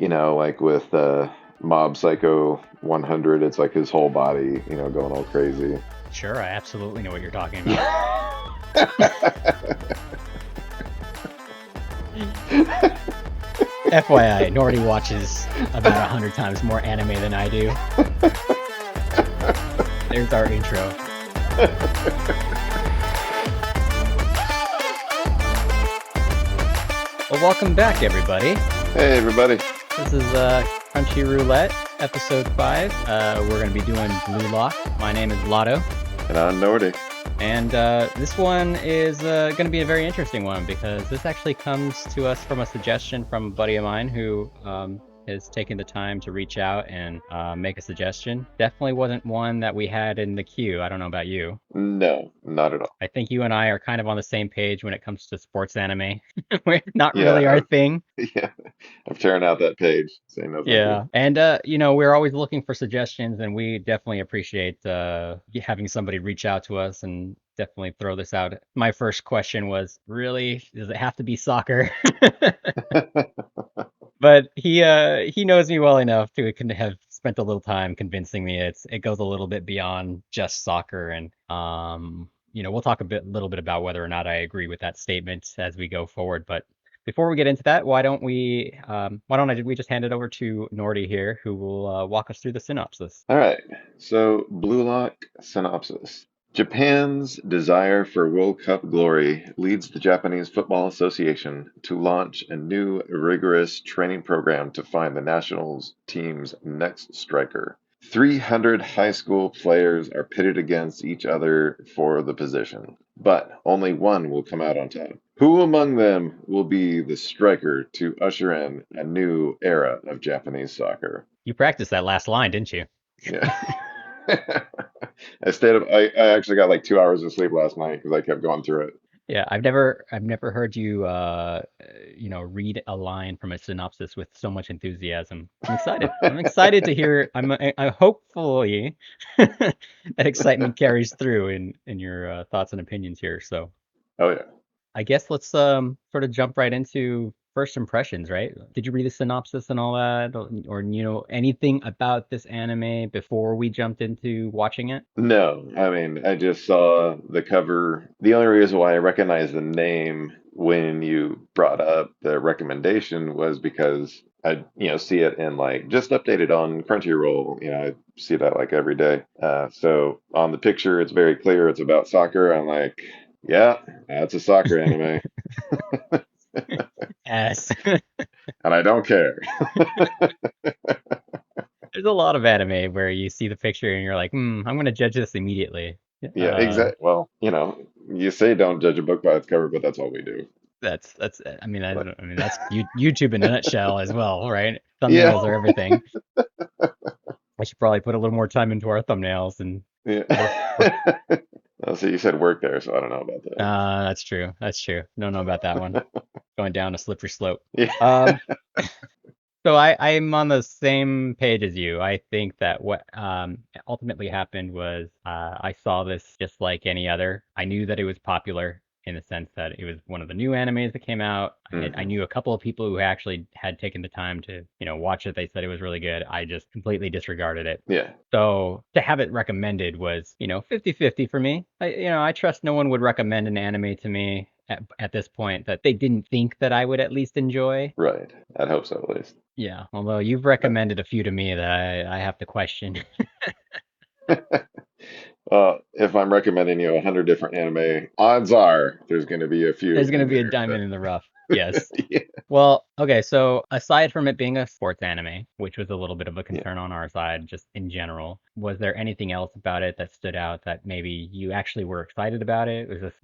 Like with Mob Psycho 100, it's like his whole body, going all crazy. Sure, I absolutely know what you're talking about. FYI, Nordy watches about 100 times more anime than I do. There's our intro. Well, welcome back, everybody. Hey, everybody. This is Crunchyroll Roulette, episode 5. We're going to be doing BLUELOCK. My name is Lotto. And I'm Nordy. And this one is going to be a very interesting one because this actually comes to us from a suggestion from a buddy of mine who has taken the time to reach out and make a suggestion. Definitely wasn't one that we had in the queue. I don't know about you. No, not at all. I think you and I are kind of on the same page when it comes to sports anime. We're not really our thing. Yeah, I've turned out that page. Say no thank Yeah, and we're always looking for suggestions, and we definitely appreciate having somebody reach out to us and definitely throw this out. My first question was, really, does it have to be soccer? you. But he knows me well enough to have spent a little time convincing me it goes a little bit beyond just soccer, and we'll talk little bit about whether or not I agree with that statement as we go forward. But before we get into that, why don't we just hand it over to Nordy here, who will walk us through the synopsis. All right. So, BLUELOCK synopsis. Japan's desire for World Cup glory leads the Japanese Football Association to launch a new rigorous training program to find the national team's next striker. 300 high school players are pitted against each other for the position, but only one will come out on top. Who among them will be the striker to usher in a new era of Japanese soccer? You practiced that last line, didn't you? Yeah. I actually got like 2 hours of sleep last night because I kept going through it. Yeah, I've never heard you read a line from a synopsis with so much enthusiasm. I'm excited. I'm excited to hear. I hopefully that excitement carries through in your thoughts and opinions here. So Oh yeah. I guess let's sort of jump right into first impressions, right? Did you read the synopsis and all that, or anything about this anime before we jumped into watching it? No, I mean, I just saw the cover. The only reason why I recognized the name when you brought up the recommendation was because I, see it in like just updated on Crunchyroll. I see that like every day. So on the picture, it's very clear it's about soccer. I'm like, yeah, that's a soccer anime, Yes. and I don't care. There's a lot of anime where you see the picture and you're like, I'm going to judge this immediately. Yeah, exactly. Well, you say don't judge a book by its cover, but that's all we do. That's I mean But that's YouTube in a nutshell as well, right? yeah, Thumbnails are everything. I should probably put a little more time into our thumbnails and work. yeah. Oh, so you said work there, so I don't know about that. That's true. That's true. Don't know about that one. Going down a slippery slope. Yeah. Um, So I'm on the same page as you. I think that what ultimately happened was I saw this just like any other. I knew that it was popular in the sense that it was one of the new animes that came out. I hmm knew a couple of people who actually had taken the time to, watch it. They said it was really good. I just completely disregarded it. Yeah. So to have it recommended was, 50-50 for me. I trust no one would recommend an anime to me at this point that they didn't think that I would at least enjoy. Right. I'd hope so at least. Yeah, although you've recommended a few to me that I have to question. Well, if I'm recommending you 100 different anime, odds are there's going to be a few There's going to in be a there. diamond in the rough. Yes. Yeah. Well, okay, so aside from it being a sports anime, which was a little bit of a Yeah. concern on our side, just in general, was there anything else about it that stood out that maybe you actually were excited about it? Was this,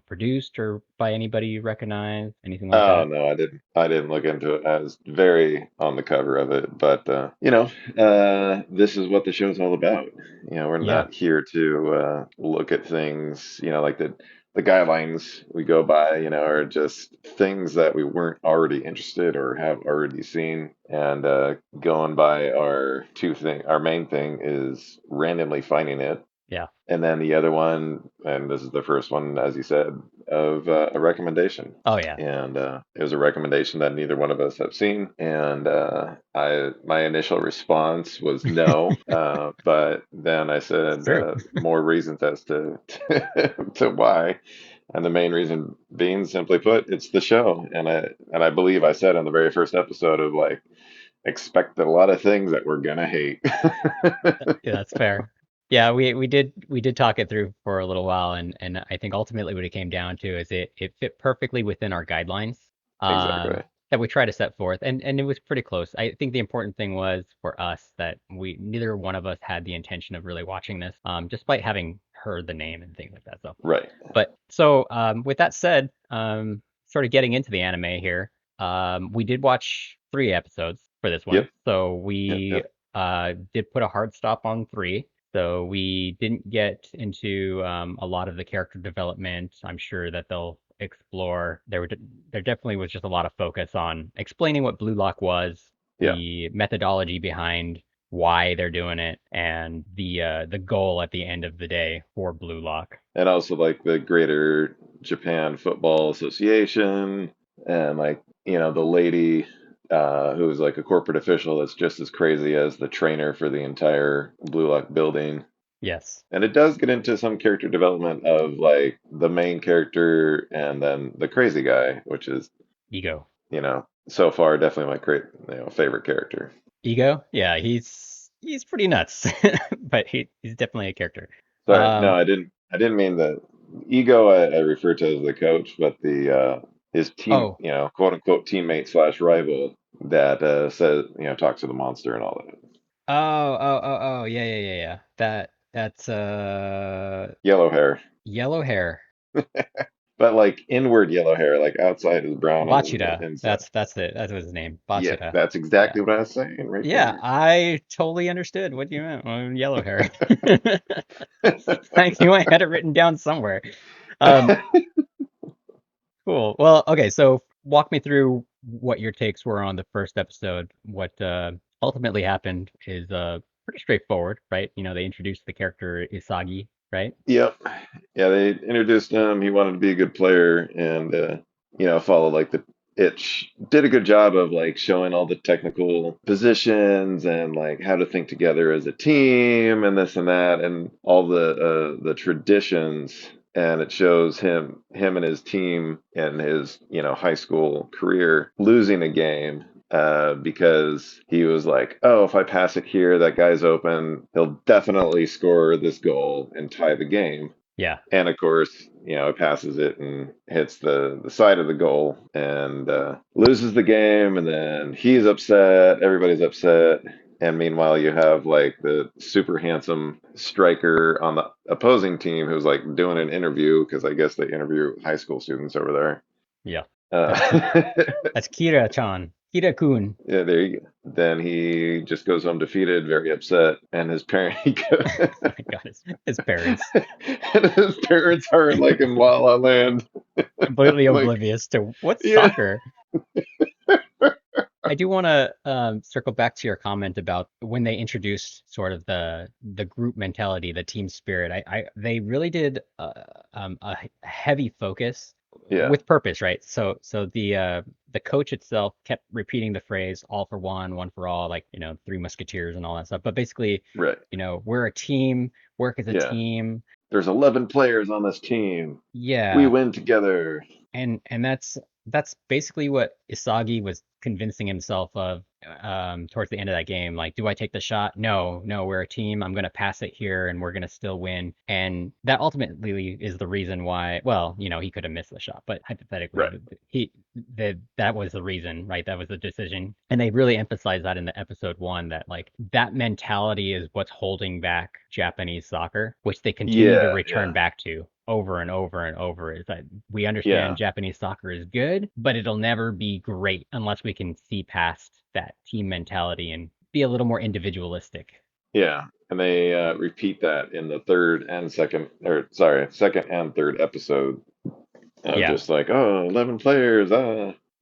produced or by anybody you recognize? Anything like Oh that? no, I didn't. I didn't look into it. I was very on the cover of it, but this is what the show's all about. We're Yeah. not here to look at things, like the guidelines we go by, are just things that we weren't already interested or have already seen. And going by our main thing is randomly finding it. Yeah. And then the other one, and this is the first one, as you said, of a recommendation. Oh yeah. And it was a recommendation that neither one of us have seen. And my initial response was no, but then I It's said true. more reasons as to to why. And the main reason being, simply put, it's the show. And I believe I said in the very first episode of like expected a lot of things that we're gonna hate. Yeah, that's fair. Yeah, we did talk it through for a little while, and I think ultimately what it came down to is it fit perfectly within our guidelines Exactly. that we try to set forth, and it was pretty close. I think the important thing was for us that we neither one of us had the intention of really watching this, despite having heard the name and things like that. So, Right. but so with that said, sort of getting into the anime here, we did watch 3 episodes for this one, Yep. so Yep. we Yep. did put a hard stop on 3. So we didn't get into a lot of the character development. I'm sure that they'll explore. There definitely was just a lot of focus on explaining what Blue Lock was, Yeah. the methodology behind why they're doing it, and the goal at the end of the day for Blue Lock. And also like the Greater Japan Football Association, and like, the lady who's like a corporate official that's just as crazy as the trainer for the entire Blue Lock building. Yes, And it does get into some character development of like the main character and then the crazy guy, which is, Ego. so far definitely my favorite character. Ego? Yeah, he's pretty nuts, but he's definitely a character. Sorry, no, Um, I didn't mean the ego. I refer to as the coach, but the his team, oh, quote unquote teammate slash rival that says, talks to the monster and all that. oh, yeah, yeah, yeah, yeah. That's Yellow hair, yellow hair. but like inward yellow hair, like outside is brown and Bachira. inside. That's it. That was his name. Yeah, Bachira. that's Yeah. exactly what I was saying right Yeah, there. I totally understood what you meant. Yellow hair. I knew I had it written down somewhere. Um, cool. Well, okay, so walk me through what your takes were on the first episode. What ultimately happened is pretty straightforward, right? They introduced the character Isagi, right? Yep. Yeah, they introduced him. He wanted to be a good player and followed like the itch. Did a good job of like showing all the technical positions and like how to think together as a team and this and that and all the traditions. And it shows him and his team and his, high school career losing a game because he was like, oh, if I pass it here, that guy's open. He'll definitely score this goal and tie the game. Yeah. And of course, it passes it and hits the side of the goal and loses the game. And then he's upset. Everybody's upset. And meanwhile, you have like the super handsome striker on the opposing team who's like doing an interview because I guess they interview high school students over there. Yeah. That's Uh, that's Kira-chan. Kira-kun. Yeah, there you go. Then he just goes home defeated, very upset, and his parent he My God, his parents and his parents are like in La La Land, completely like oblivious to what's yeah, soccer. I do want to circle back to your comment about when they introduced sort of the group mentality, the team spirit. They really did a heavy focus yeah, with purpose, right? So the coach itself kept repeating the phrase "all for one for all," like Three Musketeers and all that stuff. But basically, right, we're a team, work as a yeah. team. There's 11 players on this team. We Yeah, win together. and that's basically what Isagi was convincing himself of towards the end of that game. Like, do I take the shot? No, no, we're a team. I'm gonna pass it here and we're gonna still win. And that ultimately is the reason why, well, he could have missed the shot, but hypothetically, Right. that was the reason, right? That was the decision. And they really emphasized that in the episode 1 that like that mentality is what's holding back Japanese soccer, which they continue to Yeah, return yeah, back to over and over and over. Is that we understand yeah, Japanese soccer is good, but it'll never be great unless we can see past that team mentality and be a little more individualistic. yeah. And they repeat that in the third and second, or sorry, second and third episode of Yeah, just like, oh, 11 players.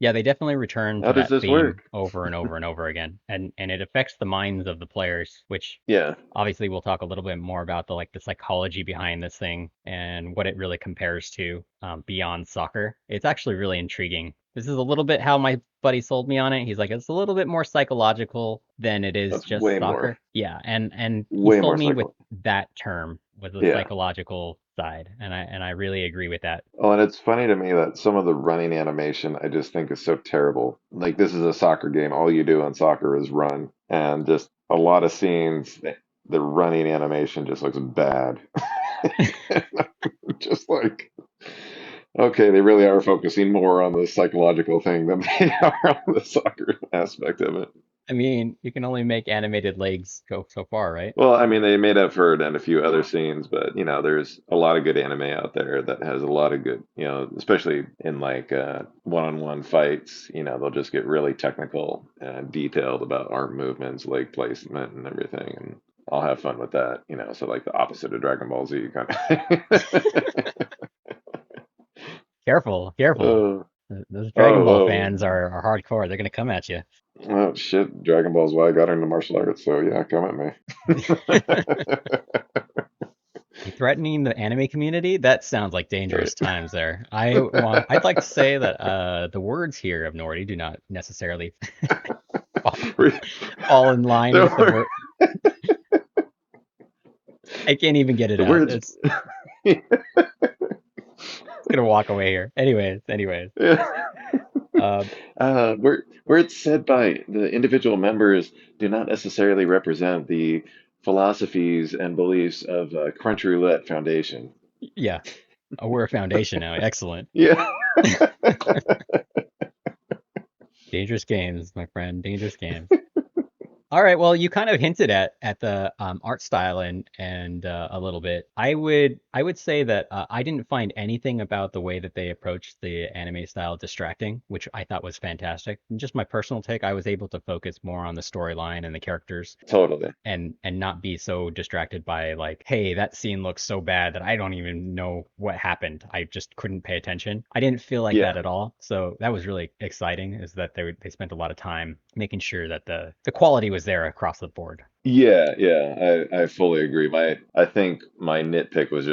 Yeah, they definitely return How to does that this theme work? over and over and over again, and it affects the minds of the players, which Yeah, obviously we'll talk a little bit more about the psychology behind this thing and what it really compares to beyond soccer. It's actually really intriguing. This is a little bit how my buddy sold me on it. He's like, it's a little bit more psychological than it is that's just way more, soccer. Yeah, and he way sold more me with cycle. that term, with the Yeah. psychological side, and I really agree with that. Well, and it's funny to me that some of the running animation I just think is so terrible. Like this is a soccer game. All you do on soccer is run, and just a lot of scenes, the running animation just looks bad. Just like, okay, they really are focusing more on the psychological thing than they are on the soccer aspect of it. I mean, you can only make animated legs go so far, right? Well, I mean, they made up for it in a few other scenes, but there's a lot of good anime out there that has a lot of good, especially in like one-on-one fights, they'll just get really technical and detailed about arm movements, leg placement, and everything, and I'll have fun with that, so like the opposite of Dragon Ball Z kind of. Careful, careful. Oh, Those Dragon Ball oh, fans are hardcore. They're gonna come at you. oh, shit, Dragon Ball's why I got into martial arts, so yeah, come at me. You threatening the anime community? That sounds like dangerous Right. times there. I'd like to say that the words here of Nordy do not necessarily fall, fall in line with Don't the worry. word. I can't even get it The out. words. It's gonna walk away here. Anyways. Yeah. Uh, Where it's said by the individual members do not necessarily represent the philosophies and beliefs of Crunchy Roulette Foundation. yeah. Oh, we're a foundation now. Excellent. Yeah. Dangerous games, my friend. Dangerous games. All right, well, you kind of hinted at the art style and a little bit. I would say that I didn't find anything about the way that they approached the anime style distracting, which I thought was fantastic. And just my personal take, I was able to focus more on the storyline and the characters Totally. and not be so distracted by like, hey, that scene looks so bad that I don't even know what happened. I just couldn't pay attention. I didn't feel like Yeah. that at all. So that was really exciting, is that they spent a lot of time making sure that the quality was there across the board. Yeah, yeah, I fully agree. I think my nitpick was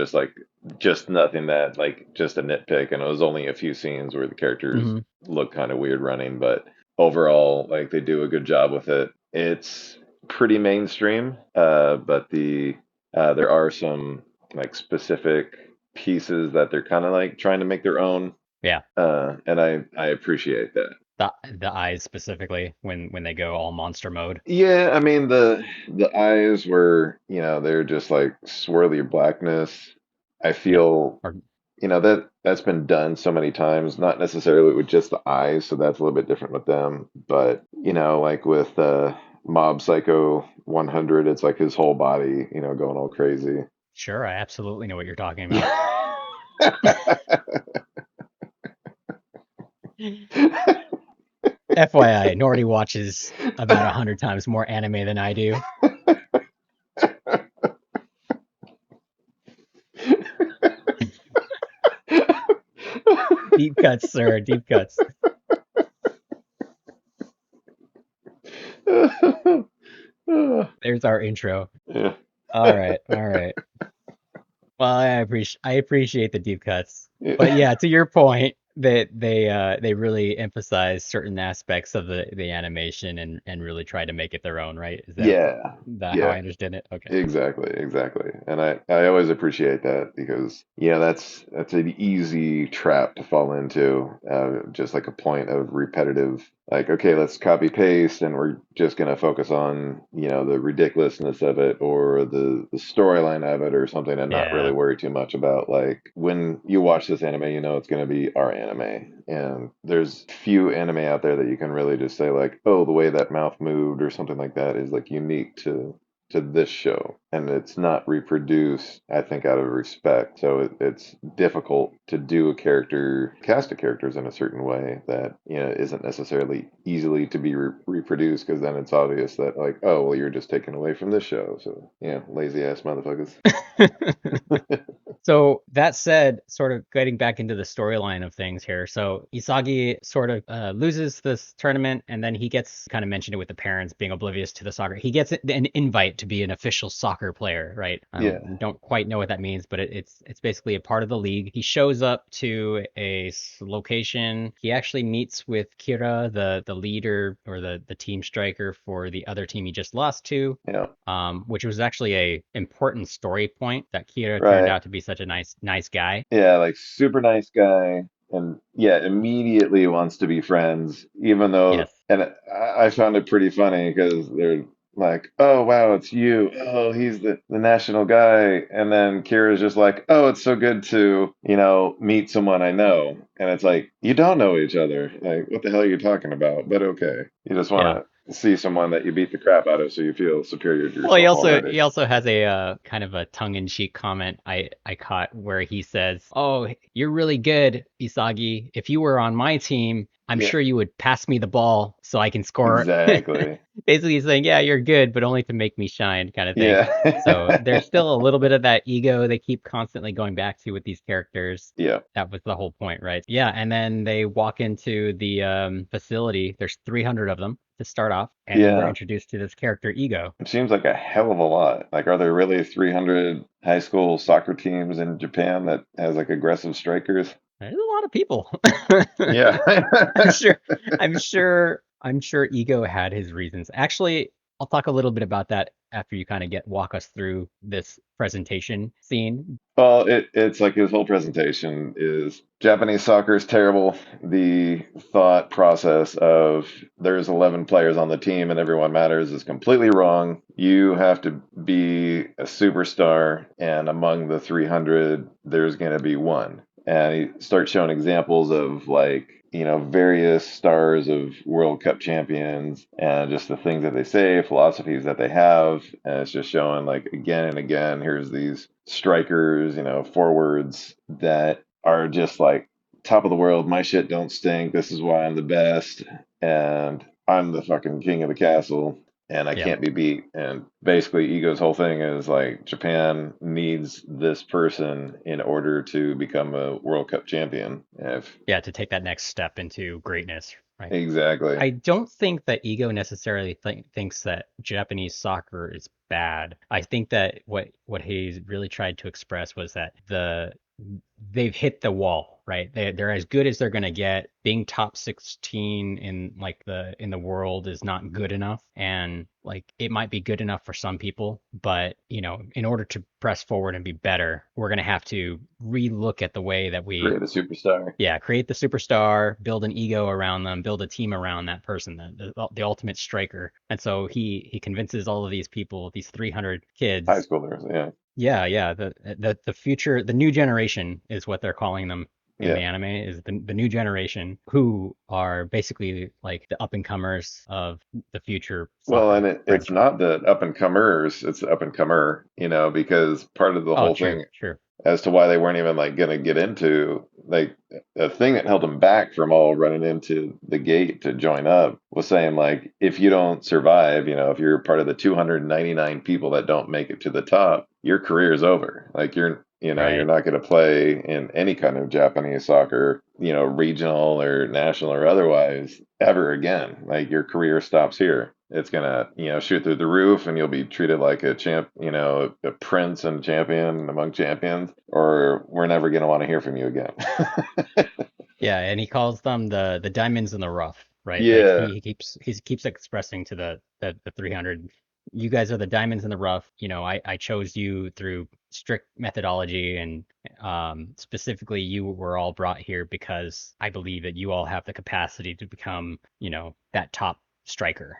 just nothing that like just a nitpick, and it was only a few scenes where the characters Hmm. look kind of weird running, but overall, like they do a good job with it. It's pretty mainstream, but there are some like specific pieces that they're kind of like trying to make their own, Yeah. and I appreciate that. The eyes specifically when they go all monster mode. Yeah, I mean the eyes were, they're just like swirly blackness. I Yeah. feel, Or that's been done so many times, not necessarily with just the eyes, so that's a little bit different with them. But, like with Mob Psycho 100, it's like his whole body, going all crazy. sure, I absolutely know what you're talking about. FYI, Nordy watches about 100 times more anime than I do. Deep cuts, sir. Deep cuts. There's our intro. Yeah. All right, all right. Well, I appreciate the deep cuts, but Yeah. yeah, to your point, that they really emphasize certain aspects of the animation and really try to make it their own, right? Is that Yeah. that how I Yeah. understand it? Okay. Exactly, exactly. And I always appreciate that because yeah, that's an easy trap to fall into. Just like a point of repetitive, like, okay, let's copy paste and we're just gonna focus on, the ridiculousness of it or the storyline of it or something and not really Yeah. worry too much about like when you watch this anime, it's gonna be our anime. And there's few anime out there that you can really just say like, oh, the way that mouth moved or something like that is like unique to this show and it's not reproduced, I think, out of respect, so it's difficult to do a character, cast a characters in a certain way that isn't necessarily easily to be reproduced, because then it's obvious that like, oh well, you're just taken away from this show, so lazy ass motherfuckers. So that said, sort of getting back into the storyline of things here. So Isagi sort of loses this tournament, and then he gets kind of mentioned it with the parents being oblivious to the soccer. He gets an invite to be an official soccer player, right? Yeah, Don't quite know what that means, but it's basically a part of the league. He shows up to a location. He actually meets with Kira, the leader or the team striker for the other team he just lost to, yeah, which was actually a important story point that Kira turned right. out to be such a nice guy. Yeah, like super nice guy, and yeah, immediately wants to be friends, even though, Yes. and I found it pretty funny because they're like, oh wow, it's you. Oh, he's the national guy. And then Kira's just like, oh, it's so good to, meet someone I know. And it's like, you don't know each other. Like, what the hell are you talking about? But okay. You just Yeah. want to see someone that you beat the crap out of so you feel superior to Well, he yourself also already. he also has a kind of a tongue-in-cheek comment I caught where he says, "Oh, you're really good, Isagi. If you were on my team, I'm Yeah, sure you would pass me the ball so I can score." exactly. Basically he's saying, "Yeah, you're good, but only to make me shine," kind of thing. So Yeah. there's still a little bit of that ego they keep constantly going back to with these characters. Yeah. That was the whole point, right? Yeah, and then they walk into the facility. There's 300 of them to start off, and we're Yeah. introduced to this character, Ego. It seems like a hell of a lot. Like, are there really 300 high school soccer teams in Japan that has like aggressive strikers? There's a lot of people. Yeah. I'm sure, I'm sure Ego had his reasons. Actually, I'll talk a little bit about that after you kind of walk us through this presentation scene. Well, it's like his whole presentation is Japanese soccer is terrible. The thought process of there's 11 players on the team and everyone matters is completely wrong. You have to be a superstar, and among the 300, there's going to be one. And he starts showing examples of like, various stars of World Cup champions and just the things that they say, philosophies that they have. And it's just showing like again and again, here's these strikers, forwards that are just like top of the world. My shit don't stink. This is why I'm the best. And I'm the fucking king of the castle and I Yeah. can't be beat. And basically, Ego's whole thing is like Japan needs this person in order to become a World Cup champion. If Yeah, to take that next step into greatness, right? exactly, I don't think that Ego necessarily thinks that Japanese soccer is bad. I think that what he really tried to express was that they've hit the wall, right? They're as good as they're gonna get. Being top 16 in like the world is not good enough, and like it might be good enough for some people, but in order to press forward and be better, we're gonna have to relook at the way that we create a superstar. yeah, create the superstar, build an ego around them, build a team around that person, the ultimate striker. And so he convinces all of these people, these 300 High kids. schoolers, yeah, Yeah, yeah, the future, the new generation is what they're calling them in the yeah. anime, is the new generation who are basically like the up and comers of the future Well, and soccer it's franchise. not the up and comers, it's the up and comer, because part of the Oh, whole true, thing true. as to why they weren't even like gonna get into like the thing that held them back from all running into the gate to join up was saying like if you don't survive, if you're part of the 299 people that don't make it to the top, your career is over. Like you're Right. not going to play in any kind of Japanese soccer, regional or national or otherwise ever again. Like your career stops here. It's gonna, shoot through the roof, and you'll be treated like a champ, a prince and champion among champions, or we're never gonna want to hear from you again. Yeah, and he calls them the diamonds in the rough, right? Like Yeah, he keeps expressing to the 300, you guys are the diamonds in the rough. I chose you through strict methodology, and specifically you were all brought here because I believe that you all have the capacity to become, that top striker.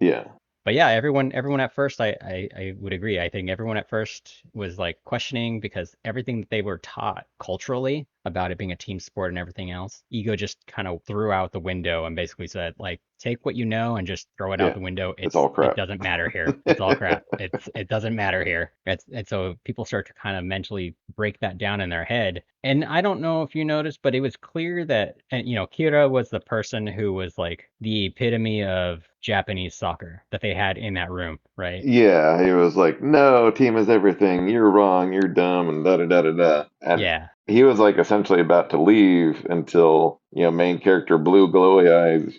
yeah, But yeah, everyone at first, I would agree. I think everyone at first was like questioning because everything that they were taught culturally about it being a team sport and everything else, Ego just kind of threw out the window and basically said, like, take what you know and just throw it out Yeah, the window. it's all It crap. doesn't matter here. It's all crap. It doesn't matter here. And so people start to kind of mentally break that down in their head. And I don't know if you noticed, but it was clear that, and Kira was the person who was like the epitome of Japanese soccer that they had in that room, right? Yeah, he was like, "No, team is everything. You're wrong. You're dumb," and da da da da da. And Yeah, he was like essentially about to leave until main character Blue Glowy Eyes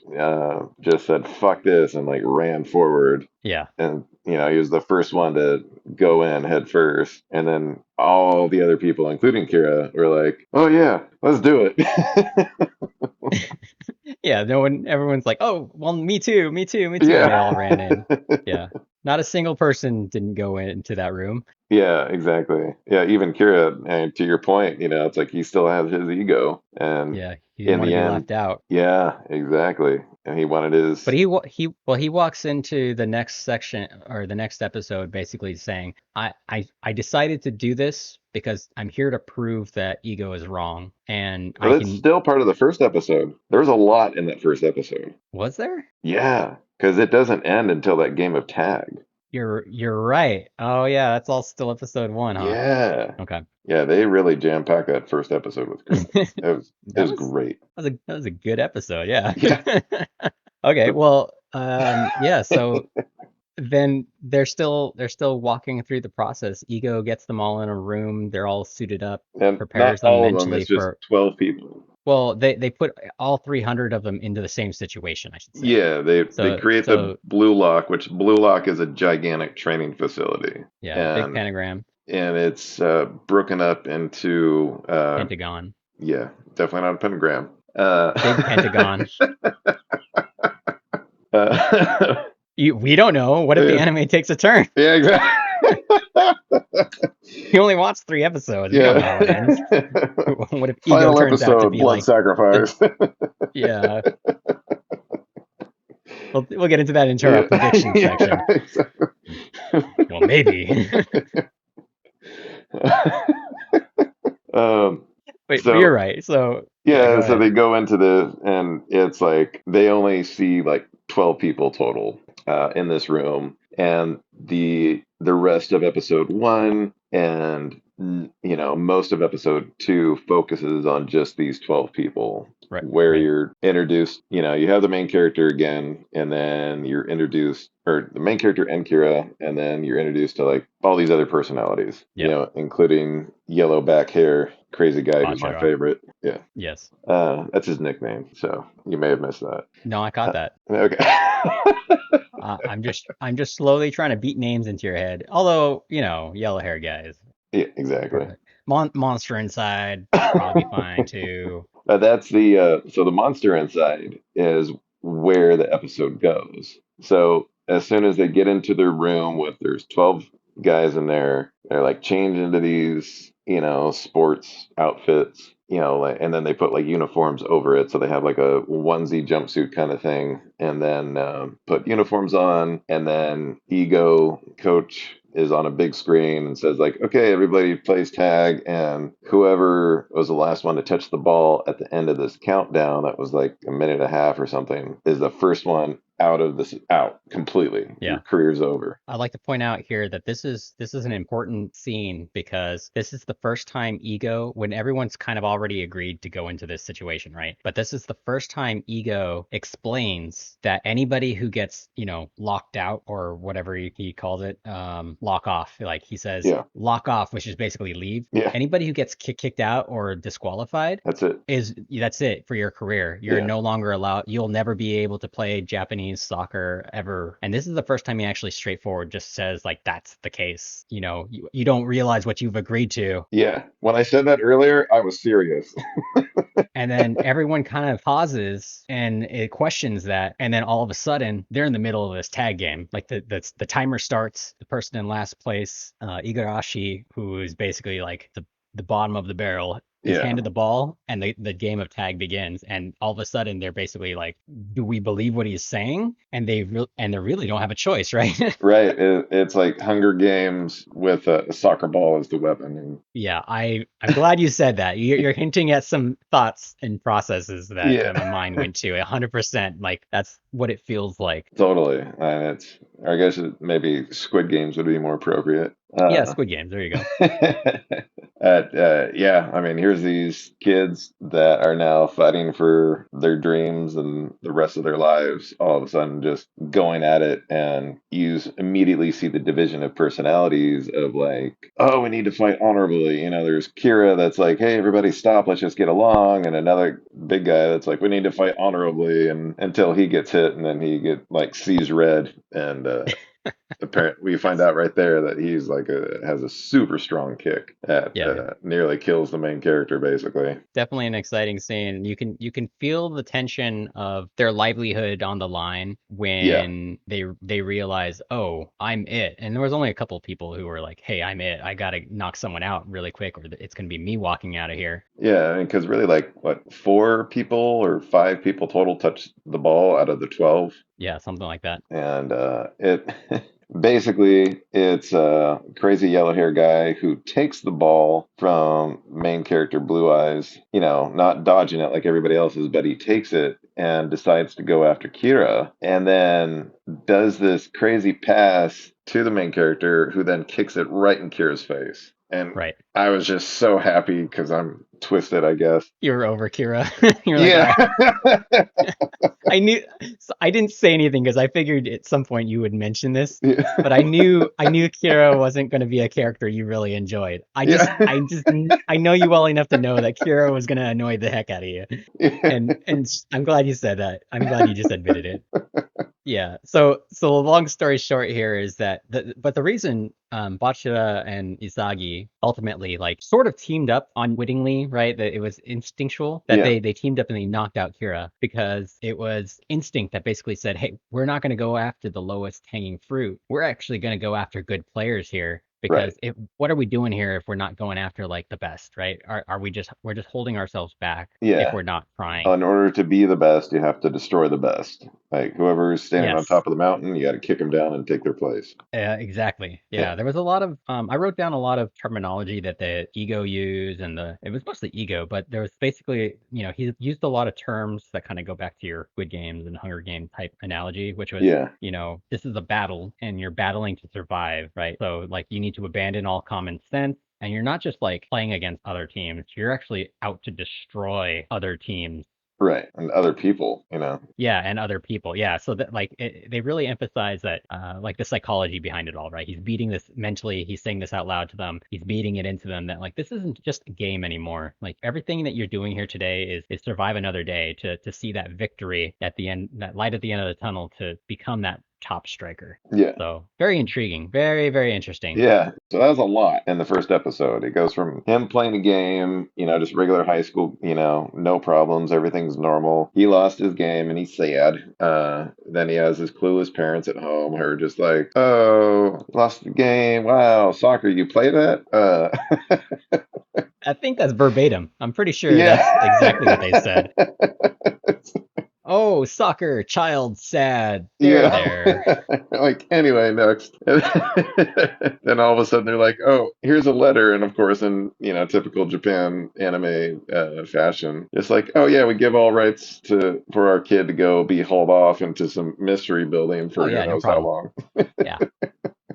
just said "fuck this" and like ran forward. yeah. And he was the first one to go in head first, and then all the other people, including Kira, were like, "Oh yeah, let's do it." Yeah, no one, everyone's like, oh, well, me too, me too, me too, and they all ran Yeah. in. Yeah, not a single person didn't go into that room. Yeah, exactly. Yeah, even Kira, and to your point, it's like he still has his ego, and Yeah, he didn't in want to the be end, left out. yeah, exactly. And he wanted But his, he walks into the next section or the next episode basically saying, I decided to do this because I'm here to prove that ego is wrong, and but I it's can. still part of the first episode. There's a lot in that first episode. Was there? Yeah, because it doesn't end until that game of tag. You're right. Oh yeah, that's all still episode 1, huh? Yeah. Okay. Yeah, they really jam-packed that first episode with crap. It That was was great. that was a good episode, yeah. Yeah. Okay, well, yeah, so then they're still walking through the process. Ego gets them all in a room, they're all suited up, And not prepares them all of them, mentally it's just for, 12 people. well, they put all 300 of them into the same situation, I should say. Yeah, they So create the so Blue Lock, which Blue Lock is a gigantic training facility, yeah, big and pentagram, it's broken up into pentagon, yeah, definitely not a pentagram. big pentagon. Uh, We don't know. What if the yeah, anime takes a turn? yeah, exactly. He only watched 3 episodes. We don't know how it ends. Yeah. What if Ego Final turns out to episode, be blood like the sacrifice. yeah? We'll get into that into our Yeah, prediction section. yeah, exactly. Well, maybe. Um, But you're so right. So yeah, go yeah, so ahead. they go into this, and it's like they only see like 12 people total in this room, and the rest of episode one and most of episode two focuses on just these 12 people, Right, where right. you're introduced. You have the main character again, and then you're introduced, or the main character and Kira, and then you're introduced to like all these other personalities, Yep. including yellow back hair crazy guy who's my Machiro. favorite. Yeah. Yes. That's his nickname, so you may have missed that. No, I caught that. Okay. I'm just slowly trying to beat names into your head. Although, yellow hair guys. Yeah, exactly. Perfect. Monster Inside probably be fine too. That's so the monster inside is where the episode goes. So as soon as they get into their room with there's 12 guys in there, they're like changed into these, sports outfits, like, and then they put like uniforms over it. So they have like a onesie jumpsuit kind of thing, and then put uniforms on, and then Ego coach is on a big screen and says like, okay, everybody plays tag, and whoever was the last one to touch the ball at the end of this countdown, that was like a minute and a half or something, is the first one out completely. Your Yeah. career's over. I'd like to point out here that this is an important scene because this is the first time Ego, when everyone's kind of already agreed to go into this situation, right? But this is the first time Ego explains that anybody who gets, locked out or whatever he calls it, lock off, like he says, Yeah. lock off, which is basically leave. Yeah. Anybody who gets kicked out or disqualified That's it. that's it for your career. You're Yeah. no longer allowed. You'll never be able to play Japanese soccer ever. And this is the first time he actually straightforward just says like that's the case. You don't realize what you've agreed to. Yeah. When I said that earlier, I was serious. And then everyone kind of pauses and it questions that. And then all of a sudden they're in the middle of this tag game. Like the timer starts. The person in last place, Igarashi, who is basically like the bottom of the barrel, He's Yeah. handed the ball, and the game of tag begins. And all of a sudden, they're basically like, "Do we believe what he's saying?" And they really don't have a choice, right? Right. It's like Hunger Games with a soccer ball as the weapon. And Yeah, I'm glad you said that. You're hinting at some thoughts and processes that yeah, my mind went to. 100%. Like that's what it feels like. totally. And it's, I guess maybe Squid Games would be more appropriate. Yeah, Squid Games. There you go. Yeah, I mean, here's these kids that are now fighting for their dreams and the rest of their lives, all of a sudden just going at it, and immediately see the division of personalities of like, oh, we need to fight honorably. There's Kira that's like, hey, everybody stop, let's just get along, and another big guy that's like, we need to fight honorably, and until he gets hit, and then he sees red, and apparently we find out right there that he's like has a super strong kick that Yeah, nearly kills the main character basically. definitely an exciting scene. You can feel the tension of their livelihood on the line Yeah, when they realize, oh, I'm it. And there was only a couple of people who were like, hey, I'm it. I gotta knock someone out really quick, or it's gonna be me walking out of here. yeah, because really, like, what, 4 people or 5 people total touch the ball out of the 12. Yeah, something like that. And it basically it's a crazy yellow hair guy who takes the ball from main character Blue Eyes, not dodging it like everybody else's, but he takes it and decides to go after Kira, and then does this crazy pass to the main character, who then kicks it right in Kira's face. And Right. I was just so happy because I'm twisted, I guess. You're over, Kira. You're like, all Yeah. right. I knew so I didn't say anything because I figured at some point you would mention this, Yeah. but I knew Kira wasn't going to be a character you really enjoyed. Yeah. I know you well enough to know that Kira was going to annoy the heck out of you. Yeah. And I'm glad you said that. I'm glad you just admitted it. Yeah. So the long story short here is that the reason Bachira and Izagi ultimately like sort of teamed up unwittingly, right? That it was instinctual that Yeah. they teamed up and they knocked out Kira because it was instinct that basically said, "Hey, we're not going to go after the lowest hanging fruit. We're actually going to go after good players here." Right. Because what are we doing here if we're not going after like the best, right? Are we're just holding ourselves back if Yeah. we're not trying? In order to be the best, you have to destroy the best. Like whoever's standing on Yes. top of the mountain, you got to kick them down and take their place. Exactly. Yeah. Yeah, there was a lot of I wrote down a lot of terminology that the ego used, and it was mostly ego, but there was basically, he used a lot of terms that kind of go back to your Squid Games and Hunger Game type analogy, which was, Yeah. this is a battle and you're battling to survive, right? So like you need to abandon all common sense. And you're not just like playing against other teams, you're actually out to destroy other teams. Right. And other people. Yeah, and other people. Yeah, so that like they really emphasize that like the psychology behind it all, right? He's beating this mentally, he's saying this out loud to them, he's beating it into them that like this isn't just a game anymore. Like everything that you're doing here today is survive another day to see that victory at the end, that light at the end of the tunnel to become that top striker. Yeah. So very intriguing, very, very interesting. Yeah. So that was a lot in the first episode. It goes from him playing a game, just regular high school, no problems, everything's normal. He lost his game and he's sad. Then he has his clueless parents at home who are just like, oh, lost the game. Wow, soccer, you play that? I think that's verbatim. I'm pretty sure that's exactly what they Yeah. said. Oh, soccer, child, sad. There. Yeah. Like, anyway, next. Then all of a sudden they're like, oh, here's a letter. And of course, in, typical Japan anime fashion, it's like, oh, yeah, we give all rights for our kid to go be hauled off into some mystery building Oh for who yeah, no knows how problem. long. Yeah.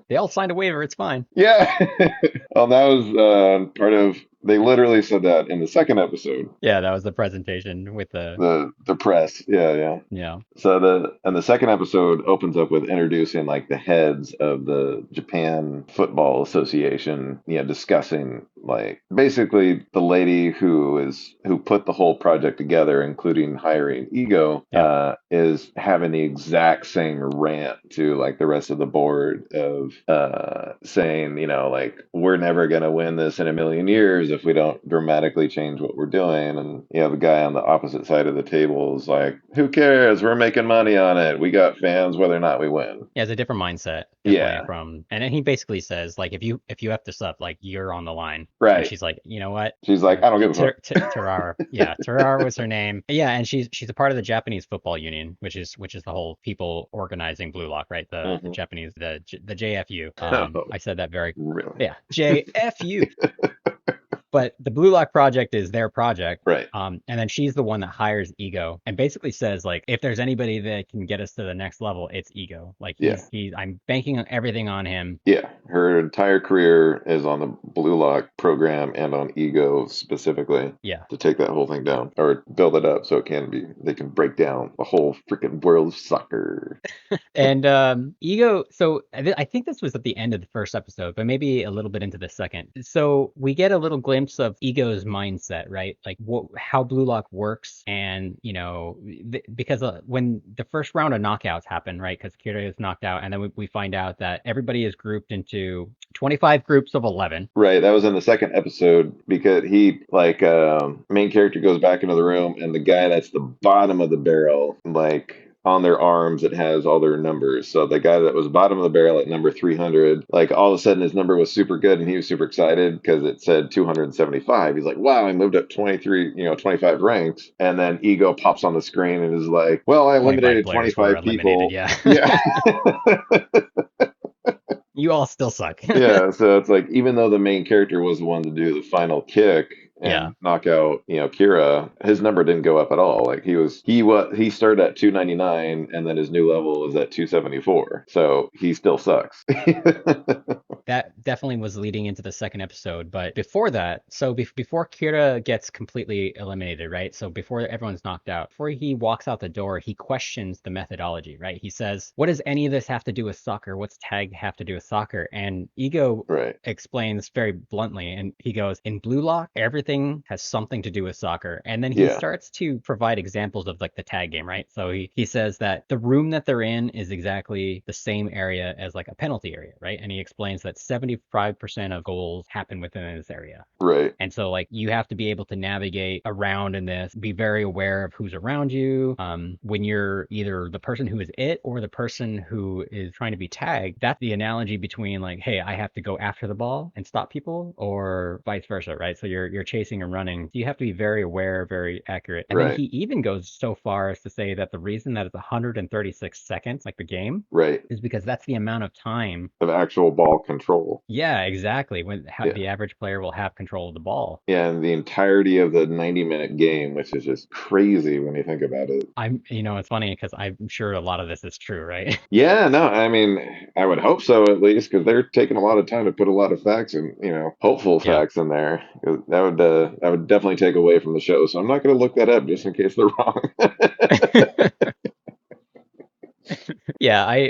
They all signed a waiver. It's fine. Yeah. Well, that was part of, they literally said that in the second episode. Yeah, that was the presentation with the The press. Yeah, yeah. yeah. So the second episode opens up with introducing like the heads of the Japan Football Association, discussing like basically the lady who put the whole project together, including hiring Ego, Yeah. is having the exact same rant to like the rest of the board of saying, like, we're never gonna win this in a million years if we don't dramatically change what we're doing. And the guy on the opposite side of the table is like, who cares? We're making money on it. We got fans whether or not we win. Yeah, it's a different mindset, definitely Yeah, and then he basically says like if you F this up, like you're on the line. And right. she's like, you know what? She's like, I don't give a fuck. Terrar, yeah, Terrar was her name. Yeah, and she's a part of the Japanese football union, which is the whole people organizing Blue Lock, right? The Hmm. Japanese the JFU. Oh, I said that very really? yeah, JFU. But the Blue Lock project is their project. Right. And then she's the one that hires Ego and basically says like, if there's anybody that can get us to the next level, it's Ego. Like Yeah. I'm banking on everything on him. Yeah. Her entire career is on the Blue Lock program and on Ego specifically Yeah. to take that whole thing down or build it up so they can break down the whole freaking world of soccer. And Ego, so I think this was at the end of the first episode, but maybe a little bit into the second. So we get a little glimpse of Ego's mindset, right? Like how Blue Lock works, and because when the first round of knockouts happen, right? Because Kira is knocked out, and then we find out that everybody is grouped into 25 groups of 11. Right, that was in the second episode because main character goes back into the room and the guy that's the bottom of the barrel, like on their arms, it has all their numbers. So the guy that was bottom of the barrel at number 300, like all of a sudden his number was super good and he was super excited because it said 275. He's like, wow, I moved up 25 ranks. And then Ego pops on the screen and is like, well, I 25 eliminated players were 25 eliminated. people. Yeah. Yeah. You all still suck. Yeah, so it's like even though the main character was the one to do the final kick Yeah. and knock out, Kira, his number didn't go up at all. Like he started at 299 and then his new level is at 274. So he still sucks. That definitely was leading into the second episode. But before that, so before Kira gets completely eliminated, right? So before everyone's knocked out, before he walks out the door, he questions the methodology, right? He says, what does any of this have to do with soccer? What's tag have to do with soccer? And Ego Right. explains very bluntly, and he goes, in Blue Lock, everything has something to do with soccer. And then he Yeah. starts to provide examples of like the tag game, right? So he says that the room that they're in is exactly the same area as like a penalty area, right? And he explains that 75% of goals happen within this area. Right. And so like you have to be able to navigate around in this, be very aware of who's around you. When you're either the person who is it or the person who is trying to be tagged, that's the analogy between like, hey, I have to go after the ball and stop people, or vice versa, right? So you're chasing and running. You have to be very aware, very accurate. And then Right. he even goes so far as to say that the reason that it's 136 seconds, like the game, Right. is because that's the amount of time. Of actual ball control. Yeah, exactly. Yeah. The average player will have control of the ball. Yeah, and the entirety of the 90-minute game, which is just crazy when you think about it. It's funny because I'm sure a lot of this is true, right? Yeah, no, I mean, I would hope so at least, because they're taking a lot of time to put a lot of facts and hopeful Yeah. facts in there. 'Cause that would definitely take away from the show. So I'm not going to look that up just in case they're wrong. Yeah,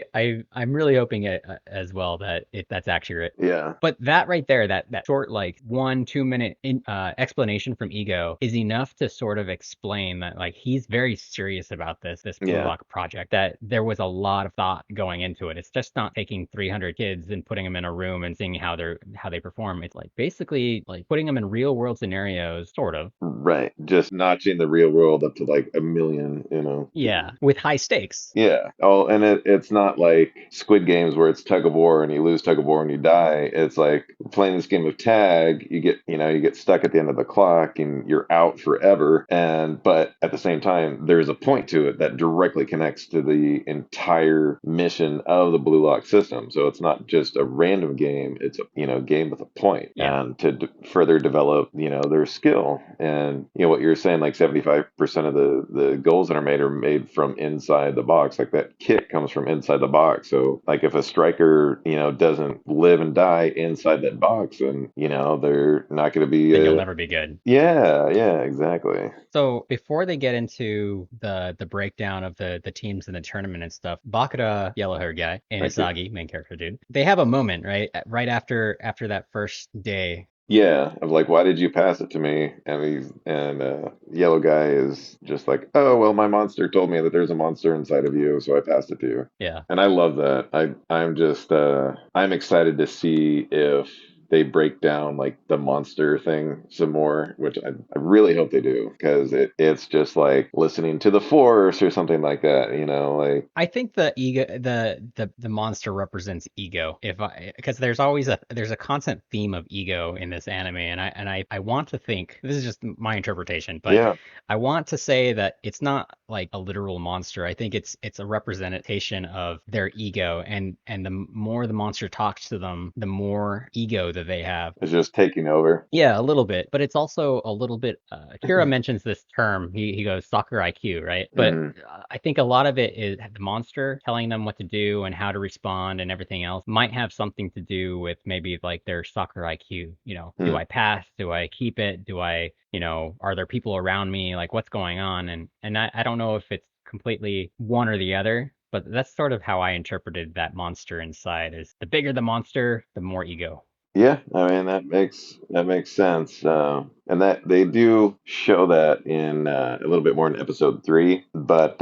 I'm really hoping it, as well that that's accurate. Yeah. But that right there, that short like 1-2 minute explanation from Ego is enough to sort of explain that like he's very serious about this Blue Yeah. Lock project. That there was a lot of thought going into it. It's just not taking 300 kids and putting them in a room and seeing how they perform. It's like basically like putting them in real world scenarios, sort of. Right. Just notching the real world up to like a million. Yeah, with high stakes. Yeah. Oh, and it's not like Squid Games where it's tug of war and you lose tug of war and you die. It's like playing this game of tag, you get stuck at the end of the clock and you're out forever. But at the same time, there's a point to it that directly connects to the entire mission of the Blue Lock system. So it's not just a random game, it's a game with a point. Yeah. And to further develop, their skill. And what you're saying, like 75% of the goals that are made from inside the box. Like that kick comes from inside the box. So like if a striker, doesn't live and die inside that box, then they're not going to be. Then you'll never be good. Yeah, exactly. So before they get into the breakdown of the teams in the tournament and stuff, Bakura, yellow haired guy, and Isagi, main character dude, they have a moment right after that first day. Yeah, of like, why did you pass it to me? And yellow guy is just like, oh well, my monster told me that there's a monster inside of you, so I passed it to you. Yeah. And I love that. I'm excited to see if they break down like the monster thing some more, which I really hope they do because it's just like listening to the Force or something like that, like I think the ego, the monster represents ego. If I, because there's a constant theme of ego in this anime, and I want to think this is just my interpretation, but yeah, I want to say that it's not like a literal monster. I think it's a representation of their ego, and the more the monster talks to them, the more ego that they have. it's just taking over. Yeah, a little bit, but it's also a little bit. Kira mentions this term. He goes soccer IQ, right? But Hmm. I think a lot of it is the monster telling them what to do and how to respond and everything else might have something to do with maybe like their soccer IQ. Do Hmm. I pass? Do I keep it? Are there people around me? Like what's going on? And I don't know if it's completely one or the other. But that's sort of how I interpreted that monster inside is the bigger the monster, the more ego. Yeah, I mean that makes sense, and that they do show that in a little bit more in episode three. But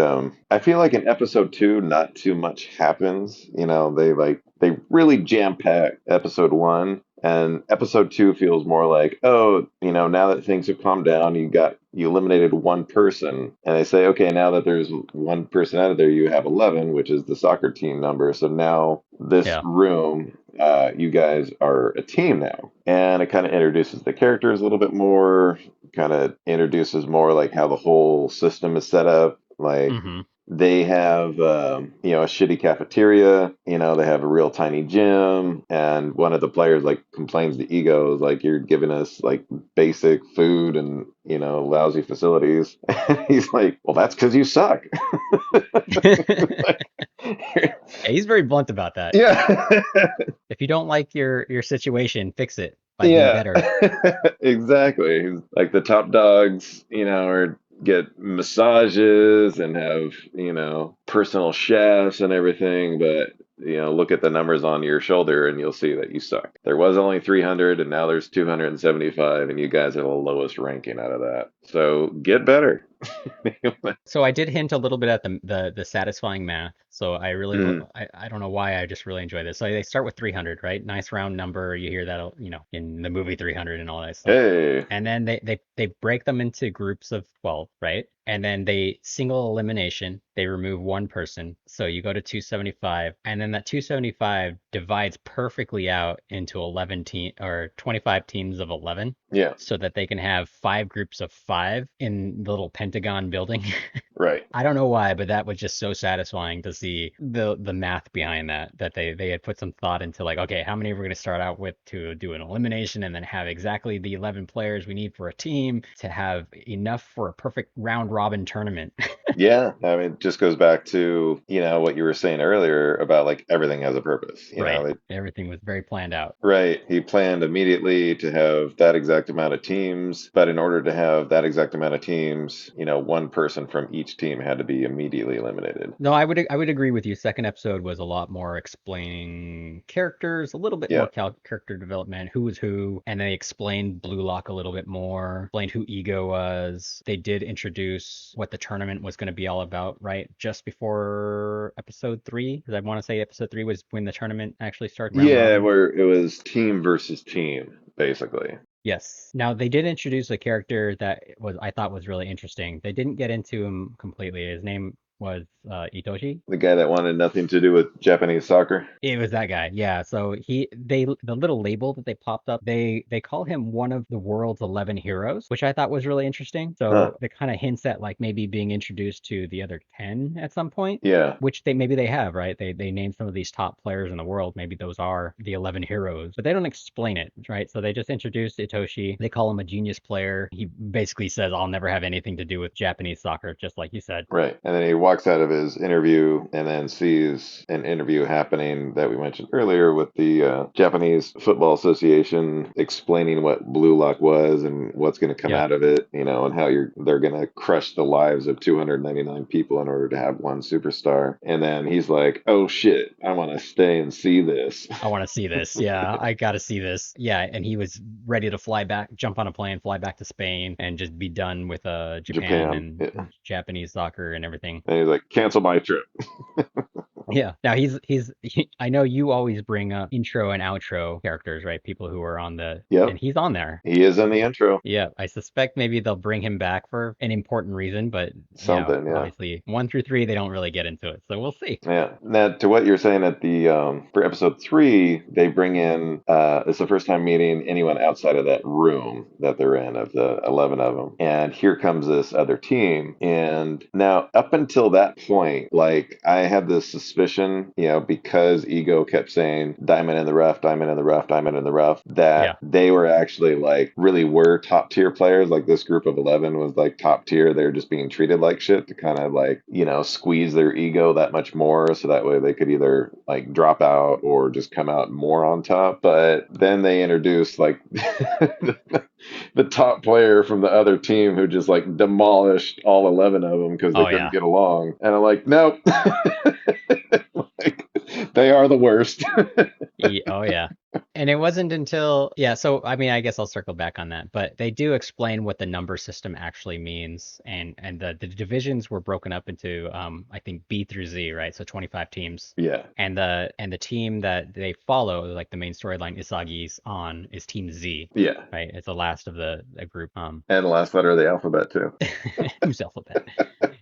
I feel like in episode two, not too much happens. They really jam pack episode one, and episode two feels more like, oh, now that things have calmed down, you eliminated one person, and they say, okay, now that there's one person out of there, you have 11, which is the soccer team number. So now this Yeah. room, you guys are a team now. And it kind of introduces the characters a little bit more, kind of introduces more like how the whole system is set up. Like Mm-hmm. they have, a shitty cafeteria, they have a real tiny gym. And one of the players like complains to Ego, is like, you're giving us like basic food and, lousy facilities. And he's like, well, that's because you suck. Yeah, he's very blunt about that. Yeah. If you don't like your situation, fix it by being Yeah, better. exactly. He's like the top dogs, or get massages and have, personal chefs and everything, but look at the numbers on your shoulder and you'll see that you suck. There was only 300 and now there's 275 and you guys are the lowest ranking out of that. So get better. So I did hint a little bit at the satisfying math. So Mm. I don't know why I just really enjoy this. So they start with 300, right? Nice round number. You hear that, in the movie 300 and all that stuff. Hey. And then they break them into groups of 12, right? And then they single elimination, they remove one person. So you go to 275, and then that 275 divides perfectly out into 11 team or 25 teams of 11 Yeah, so that they can have five groups of five in the little Pentagon building. right. I don't know why, but that was just so satisfying to see the math behind that they had put some thought into like, okay, how many are we going to start out with to do an elimination and then have exactly the 11 players we need for a team to have enough for a perfect round robin tournament. Yeah, I mean, it just goes back to, what you were saying earlier about like everything has a purpose. Right. Everything was very planned out. Right. He planned immediately to have that exact amount of teams, but in order to have that exact amount of teams, one person from each team had to be immediately eliminated. No, I would agree with you. Second episode was a lot more explaining characters, a little bit more Yeah. character development, who was who, and they explained Blue Lock a little bit more, explained who Ego was. They did introduce what the tournament was going to be all about, right? Just before episode three, because I want to say episode three was when the tournament actually started, round Yeah, robin. where it was team versus team, basically. Yes. Now they did introduce a character that I thought was really interesting. They didn't get into him completely. His name was Itoshi. The guy that wanted nothing to do with Japanese soccer. It was that guy, yeah. So the little label that they popped up, they call him one of the world's 11 heroes, which I thought was really interesting. Huh. So it kind of hints at like maybe being introduced to the other 10 at some point, Yeah. which they have, right? They name some of these top players in the world. Maybe those are the 11 heroes, but they don't explain it, right? So they just introduced Itoshi. They call him a genius player. He basically says, "I'll never have anything to do with Japanese soccer," just like you said. Right. And then he walks out of his interview and then sees an interview happening that we mentioned earlier with the Japanese Football Association explaining what Blue Lock was and what's going to come Yeah. out of it, and how they're going to crush the lives of 299 people in order to have one superstar. And then he's like, "Oh shit, I want to stay and see this." I want to see this. Yeah, I got to see this. Yeah, and he was ready to fly back, jump on a plane, fly back to Spain, and just be done with Japan Japan. and Yeah. Japanese soccer and everything. And he's like, "Cancel my trip." Yeah. Now I know you always bring up intro and outro characters, right? People who are on the, Yep, and he's on there. he is in the intro. Yeah, I suspect maybe they'll bring him back for an important reason, but Something, yeah. obviously 1 through 3 they don't really get into it, so we'll see. Yeah. Now, to what you're saying at the for episode 3, they bring in it's the first time meeting anyone outside of that room that they're in of the 11 of them, and here comes this other team. And now, up until that point, like I had this suspicion, because Ego kept saying "diamond in the rough, diamond in the rough, diamond in the rough," Yeah. that they were actually like really were top tier players. Like this group of 11 was like top tier. They were just being treated like shit to kind of like squeeze their ego that much more so that way they could either like drop out or just come out more on top. But then they introduced like the top player from the other team who just like demolished all 11 of them because they Oh couldn't yeah. get along. And I'm like, nope. Like, they are the worst. Oh yeah. And it wasn't until, yeah, so I mean, I guess I'll circle back on that, but they do explain what the number system actually means, and the divisions were broken up into I think B through Z, right? So 25 teams. Yeah. And the team that they follow, like the main storyline Isagi's on, is Team Z, Yeah. right? It's the last of the group. And the last letter of the alphabet too. Who's alphabet?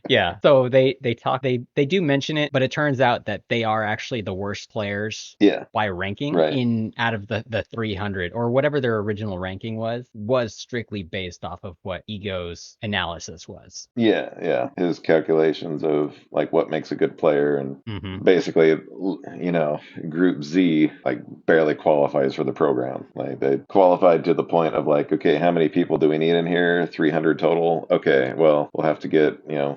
Yeah. So they do mention it, but it turns out that they are actually the worst players Yeah. by ranking Right. in out of the 300 or whatever their original ranking was strictly based off of what Ego's analysis was. Yeah, yeah. His calculations of like what makes a good player and Hmm. basically, Group Z like barely qualifies for the program. Like they qualified to the point of like, okay, how many people do we need in here? 300 total. Okay, well, we'll have to get,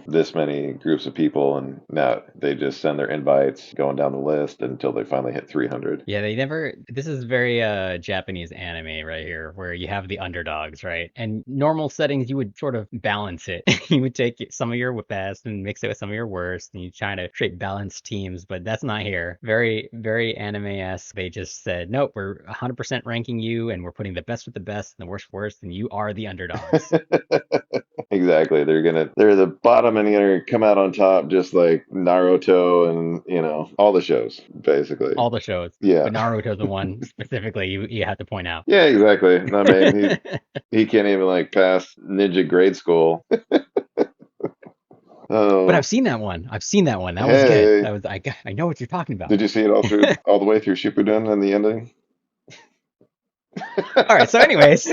this many groups of people, and now they just send their invites going down the list until they finally hit 300. Yeah, they never. This is very Japanese anime right here, where you have the underdogs, right? And normal settings, you would sort of balance it. You would take some of your best and mix it with some of your worst, and you try to create balanced teams. But that's not here. Very, very anime-esque. They just said, nope, we're 100% ranking you, and we're putting the best with the best and the worst worst, and you are the underdogs. Exactly. They're the bottom and gonna come out on top just like Naruto and all the shows, basically. All the shows, Yeah. but Naruto's the one specifically you have to point out. Yeah, exactly. I mean, he can't even like pass ninja grade school. But Oh, I've seen that one. I've seen that one. That was good. hey. That was I know what you're talking about. Did you see it all the way through Shippuden and the ending? All right. So, anyways,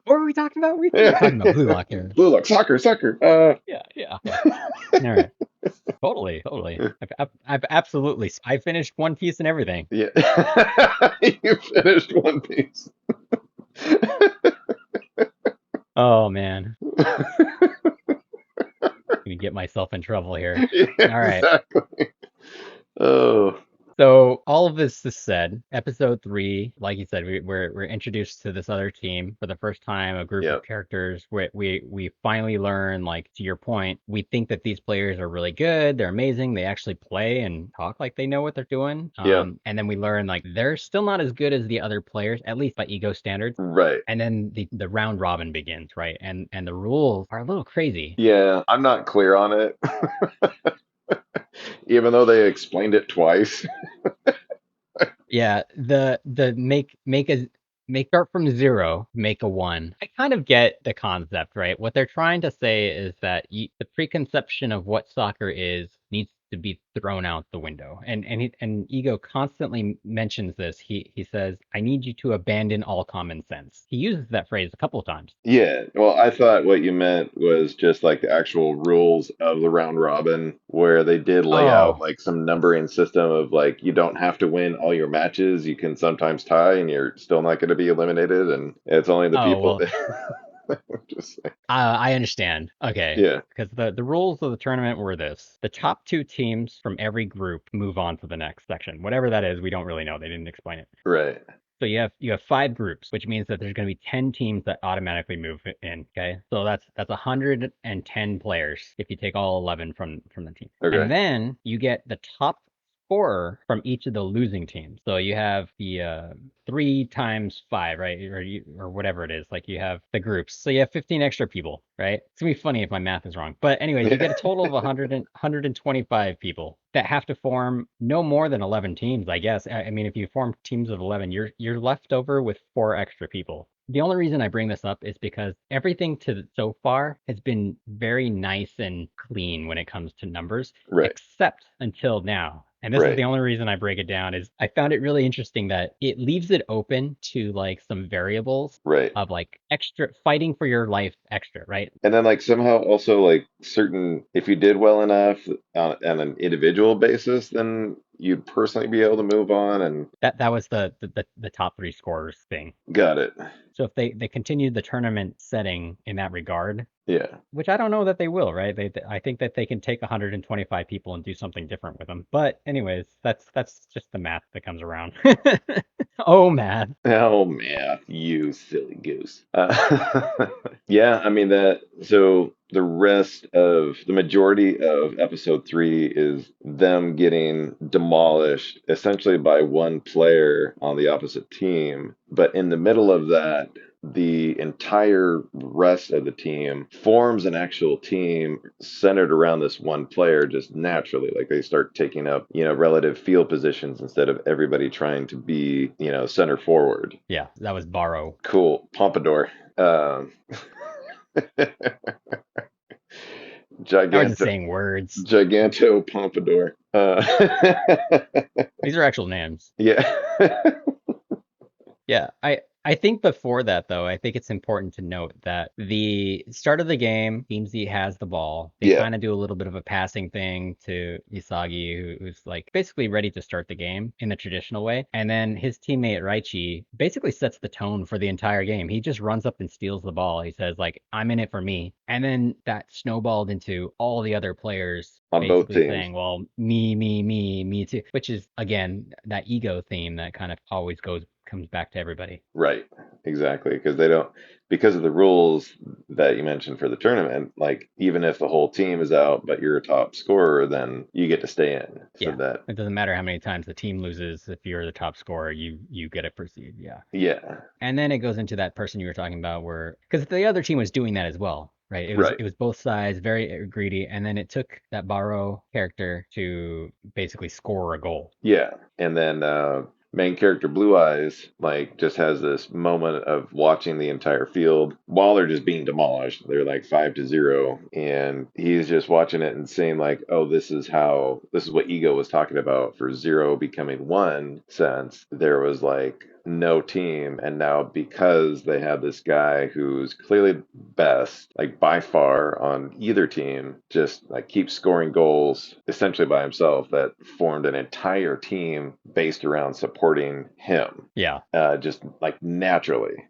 what were we talking about? We were Yeah. talking about Blue Lock here. Blue Lock, soccer. Yeah, yeah. All right. Totally, totally. I've absolutely. I finished One Piece and everything. Yeah. You finished One Piece. Oh man, gonna get myself in trouble here. Yeah, All right. exactly. Oh, So all of this is said. Episode 3, like you said, we're introduced to this other team for the first time. A group of yep. characters. We finally learn, like to your point, we think that these players are really good. They're amazing. They actually play and talk like they know what they're doing. Yep. And then we learn like they're still not as good as the other players, at least by ego standards. Right. And then the round robin begins, right? And the rules are a little crazy. Yeah, I'm not clear on it. Even though they explained it twice. Yeah, the make start from 0, make a 1. I kind of get the concept, right? What they're trying to say is that the preconception of what soccer is needs to be thrown out the window. And Ego constantly mentions this. He says, "I need you to abandon all common sense." He uses that phrase a couple of times. Yeah, well, I thought what you meant was just like the actual rules of the round robin, where they did lay out Oh, like some numbering system of like you don't have to win all your matches. You can sometimes tie and you're still not going to be eliminated. And it's only the oh people well, that just like, I understand. Okay. yeah, Because the rules of the tournament were this. The top 2 teams from every group move on to the next section. Whatever that is, we don't really know. They didn't explain it. right. So you have 5 groups, which means that there's going to be 10 teams that automatically move in. Okay, so that's 110 players if you take all 11 from the team, and Okay. then you get the top 4 from each of the losing teams. So you have the 3 times 5, right? Or whatever it is. Like you have the groups. So you have 15 extra people, right? It's gonna be funny if my math is wrong. But anyways, you Yeah. get a total of 125 people that have to form no more than 11 teams, I guess. I mean, if you form teams of 11, you're left over with 4 extra people. The only reason I bring this up is because everything to so far has been very nice and clean when it comes to numbers, Right. except until now. And this is Right. the only reason I break it down is I found it really interesting that it leaves it open to like some variables Right. of like extra fighting for your life extra, right? And then like somehow also like certain if you did well enough on an individual basis, then you'd personally be able to move on and That was the top 3 scorers thing. got it. So if they continued the tournament setting in that regard, Yeah. which I don't know that they will, right? I think that they can take 125 people and do something different with them. But anyways, that's just the math that comes around. Oh, math. Oh man, you silly goose. Yeah, I mean that. So the rest of the majority of episode 3 is them getting demolished essentially by one player on the opposite team. But in the middle of that, the entire rest of the team forms an actual team centered around this one player just naturally. Like they start taking up, relative field positions instead of everybody trying to be, center forward. Yeah, that was borrow. Cool. Pompadour. Now we're just Giganto, saying words. Giganto Pompadour. These are actual names. Yeah. Yeah, I think before that though, I think it's important to note that the start of the game, Beamsy has the ball. They Yeah. kind of do a little bit of a passing thing to Isagi, who's like basically ready to start the game in the traditional way. And then his teammate Raichi basically sets the tone for the entire game. He just runs up and steals the ball. He says like, "I'm in it for me." And then that snowballed into all the other players On both basically teams. saying, "Well, me too," which is again that ego theme that kind of always comes back to everybody. Right. Exactly. Because they don't, because of the rules that you mentioned for the tournament, like even if the whole team is out, but you're a top scorer, then you get to stay in. So Yeah. that, It doesn't matter how many times the team loses, if you're the top scorer, you get it proceed. Yeah. yeah. And then it goes into that person you were talking about where because the other team was doing that as well, right? It was Right. it was both sides, very greedy, and then it took that Baro character to basically score a goal. Yeah. And then main character Blue Eyes like just has this moment of watching the entire field while they're just being demolished. They're like 5-0 and he's just watching it and saying like, "Oh, this is what Ego was talking about for 0 becoming 1 since there was like no team and now because they have this guy who's clearly best like by far on either team just like keeps scoring goals essentially by himself that formed an entire team based around supporting him Yeah. just like naturally.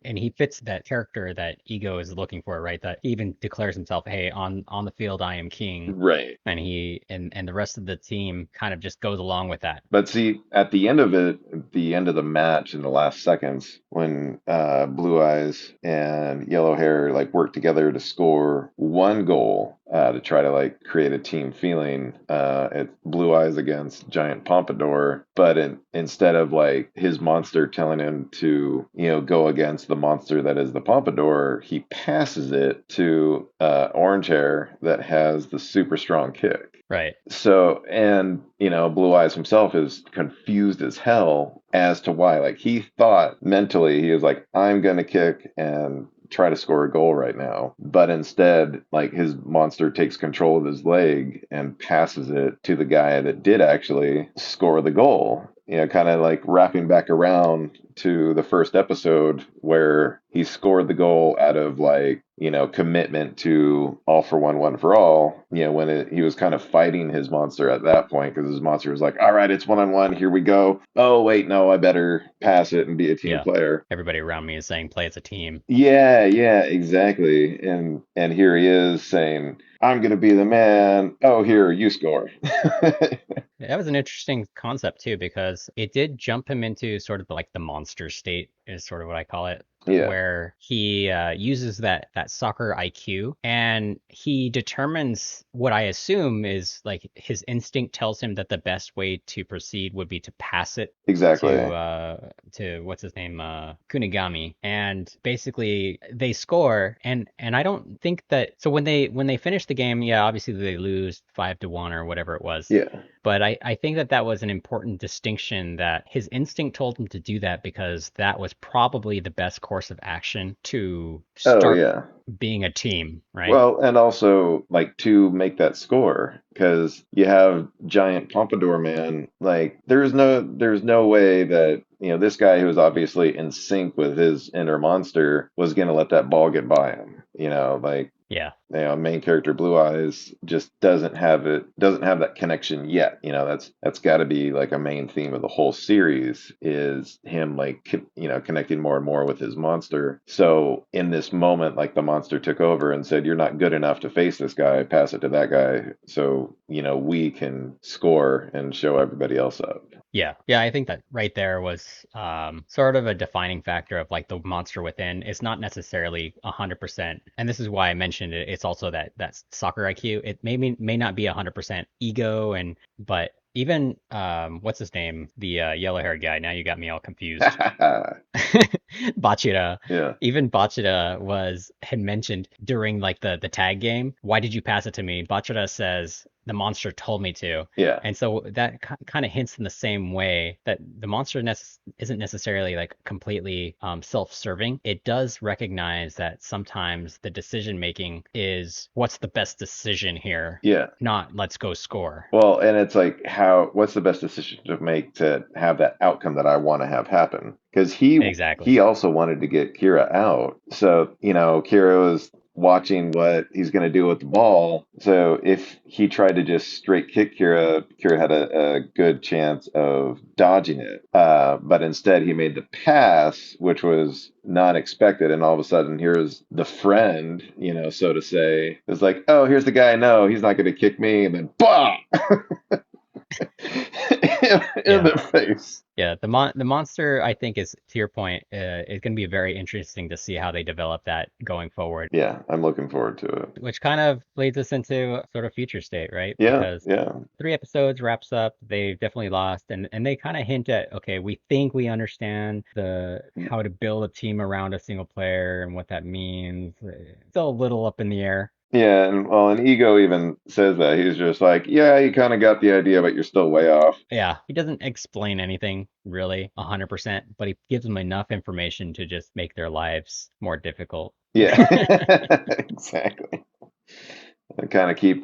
And he fits that character that Ego is looking for, right? That he even declares himself, "Hey, on the field, I am king," Right. and he and the rest of the team kind of just goes along with that. But see, at the end of it, the end of the match in the last seconds, when Blue Eyes and Yellow Hair like work together to score one goal to try to like create a team feeling, it's Blue Eyes against Giant Pompadour. But instead of like his monster telling him to go against the monster that is the Pompadour, he passes it to Orange Hair that has the super strong kick. Right. So, and, Blue Eyes himself is confused as hell as to why. Like, he thought mentally, he was like, I'm going to kick and try to score a goal right now. But instead, like, his monster takes control of his leg and passes it to the guy that did actually score the goal. Kind of like wrapping back around to the first episode where he scored the goal out of like, commitment to all for one for all, when he was kind of fighting his monster at that point because his monster was like, all right, it's 1-on-1. Here we go. Oh, wait, no, I better pass it and be a team Yeah. player. Everybody around me is saying play as a team. Yeah, yeah, exactly. And here he is saying, I'm gonna be the man. Oh, here, you score. That was an interesting concept too, because it did jump him into sort of like the monster state, is sort of what I call it. Yeah. where he uses that soccer IQ, and he determines what I assume is like his instinct tells him that the best way to proceed would be to pass it Exactly. to what's his name, Kunigami, and basically they score, and I don't think that, so when they finish the game, yeah, obviously they lose 5-1 or whatever it was. Yeah. But I think that was an important distinction, that his instinct told him to do that because that was probably the best course of action to Oh, start yeah. being a team, right? Well, and also like to make that score, because you have giant Pompadour man. Like there's no way that this guy who was obviously in sync with his inner monster was gonna let that ball get by him. Like Yeah. main character Blue Eyes just doesn't have that connection yet. That's got to be like a main theme of the whole series is him like connecting more and more with his monster. So in this moment, like the monster took over and said, "You're not good enough to face this guy. Pass it to that guy, so we can score and show everybody else up." Yeah, yeah, I think that right there was sort of a defining factor of like the monster within. It's not necessarily 100%, and this is why I mentioned it. It's also that soccer IQ. It may not be 100% ego, but even what's his name, the yellow-haired guy. Now you got me all confused. Bachira. Yeah, Even Bachira had mentioned during like the tag game, why did you pass it to me? Bachira says the monster told me to. yeah, And so that kind of hints in the same way that the monster isn't necessarily like completely self-serving. It does recognize that sometimes the decision making is what's the best decision here, yeah. not let's go score. Well, and it's like what's the best decision to make to have that outcome that I want to have happen? Because he Exactly. also wanted to get Kira out. So, Kira was watching what he's going to do with the ball. So if he tried to just straight kick Kira had a good chance of dodging it. But instead he made the pass, which was not expected. And all of a sudden, here's the friend, so to say, is like, "Oh, here's the guy I know. He's not going to kick me." And then, bah! in Yeah. the face. Yeah, the monster, I think, is to your point, is going to be very interesting to see how they develop that going forward, Yeah, I'm looking forward to it. which kind of leads us into sort of future state, right? Yeah, Because yeah, 3 episodes wraps up, they've definitely lost, and they kind of hint at, okay, we think we understand the how to build a team around a single player and what that means. Still a little up in the air. yeah. And well, and Ego even says that he's just like, "Yeah, you kind of got the idea, but you're still way off." Yeah, he doesn't explain anything really 100%, but he gives them enough information to just make their lives more difficult. Yeah, exactly. Kind of keep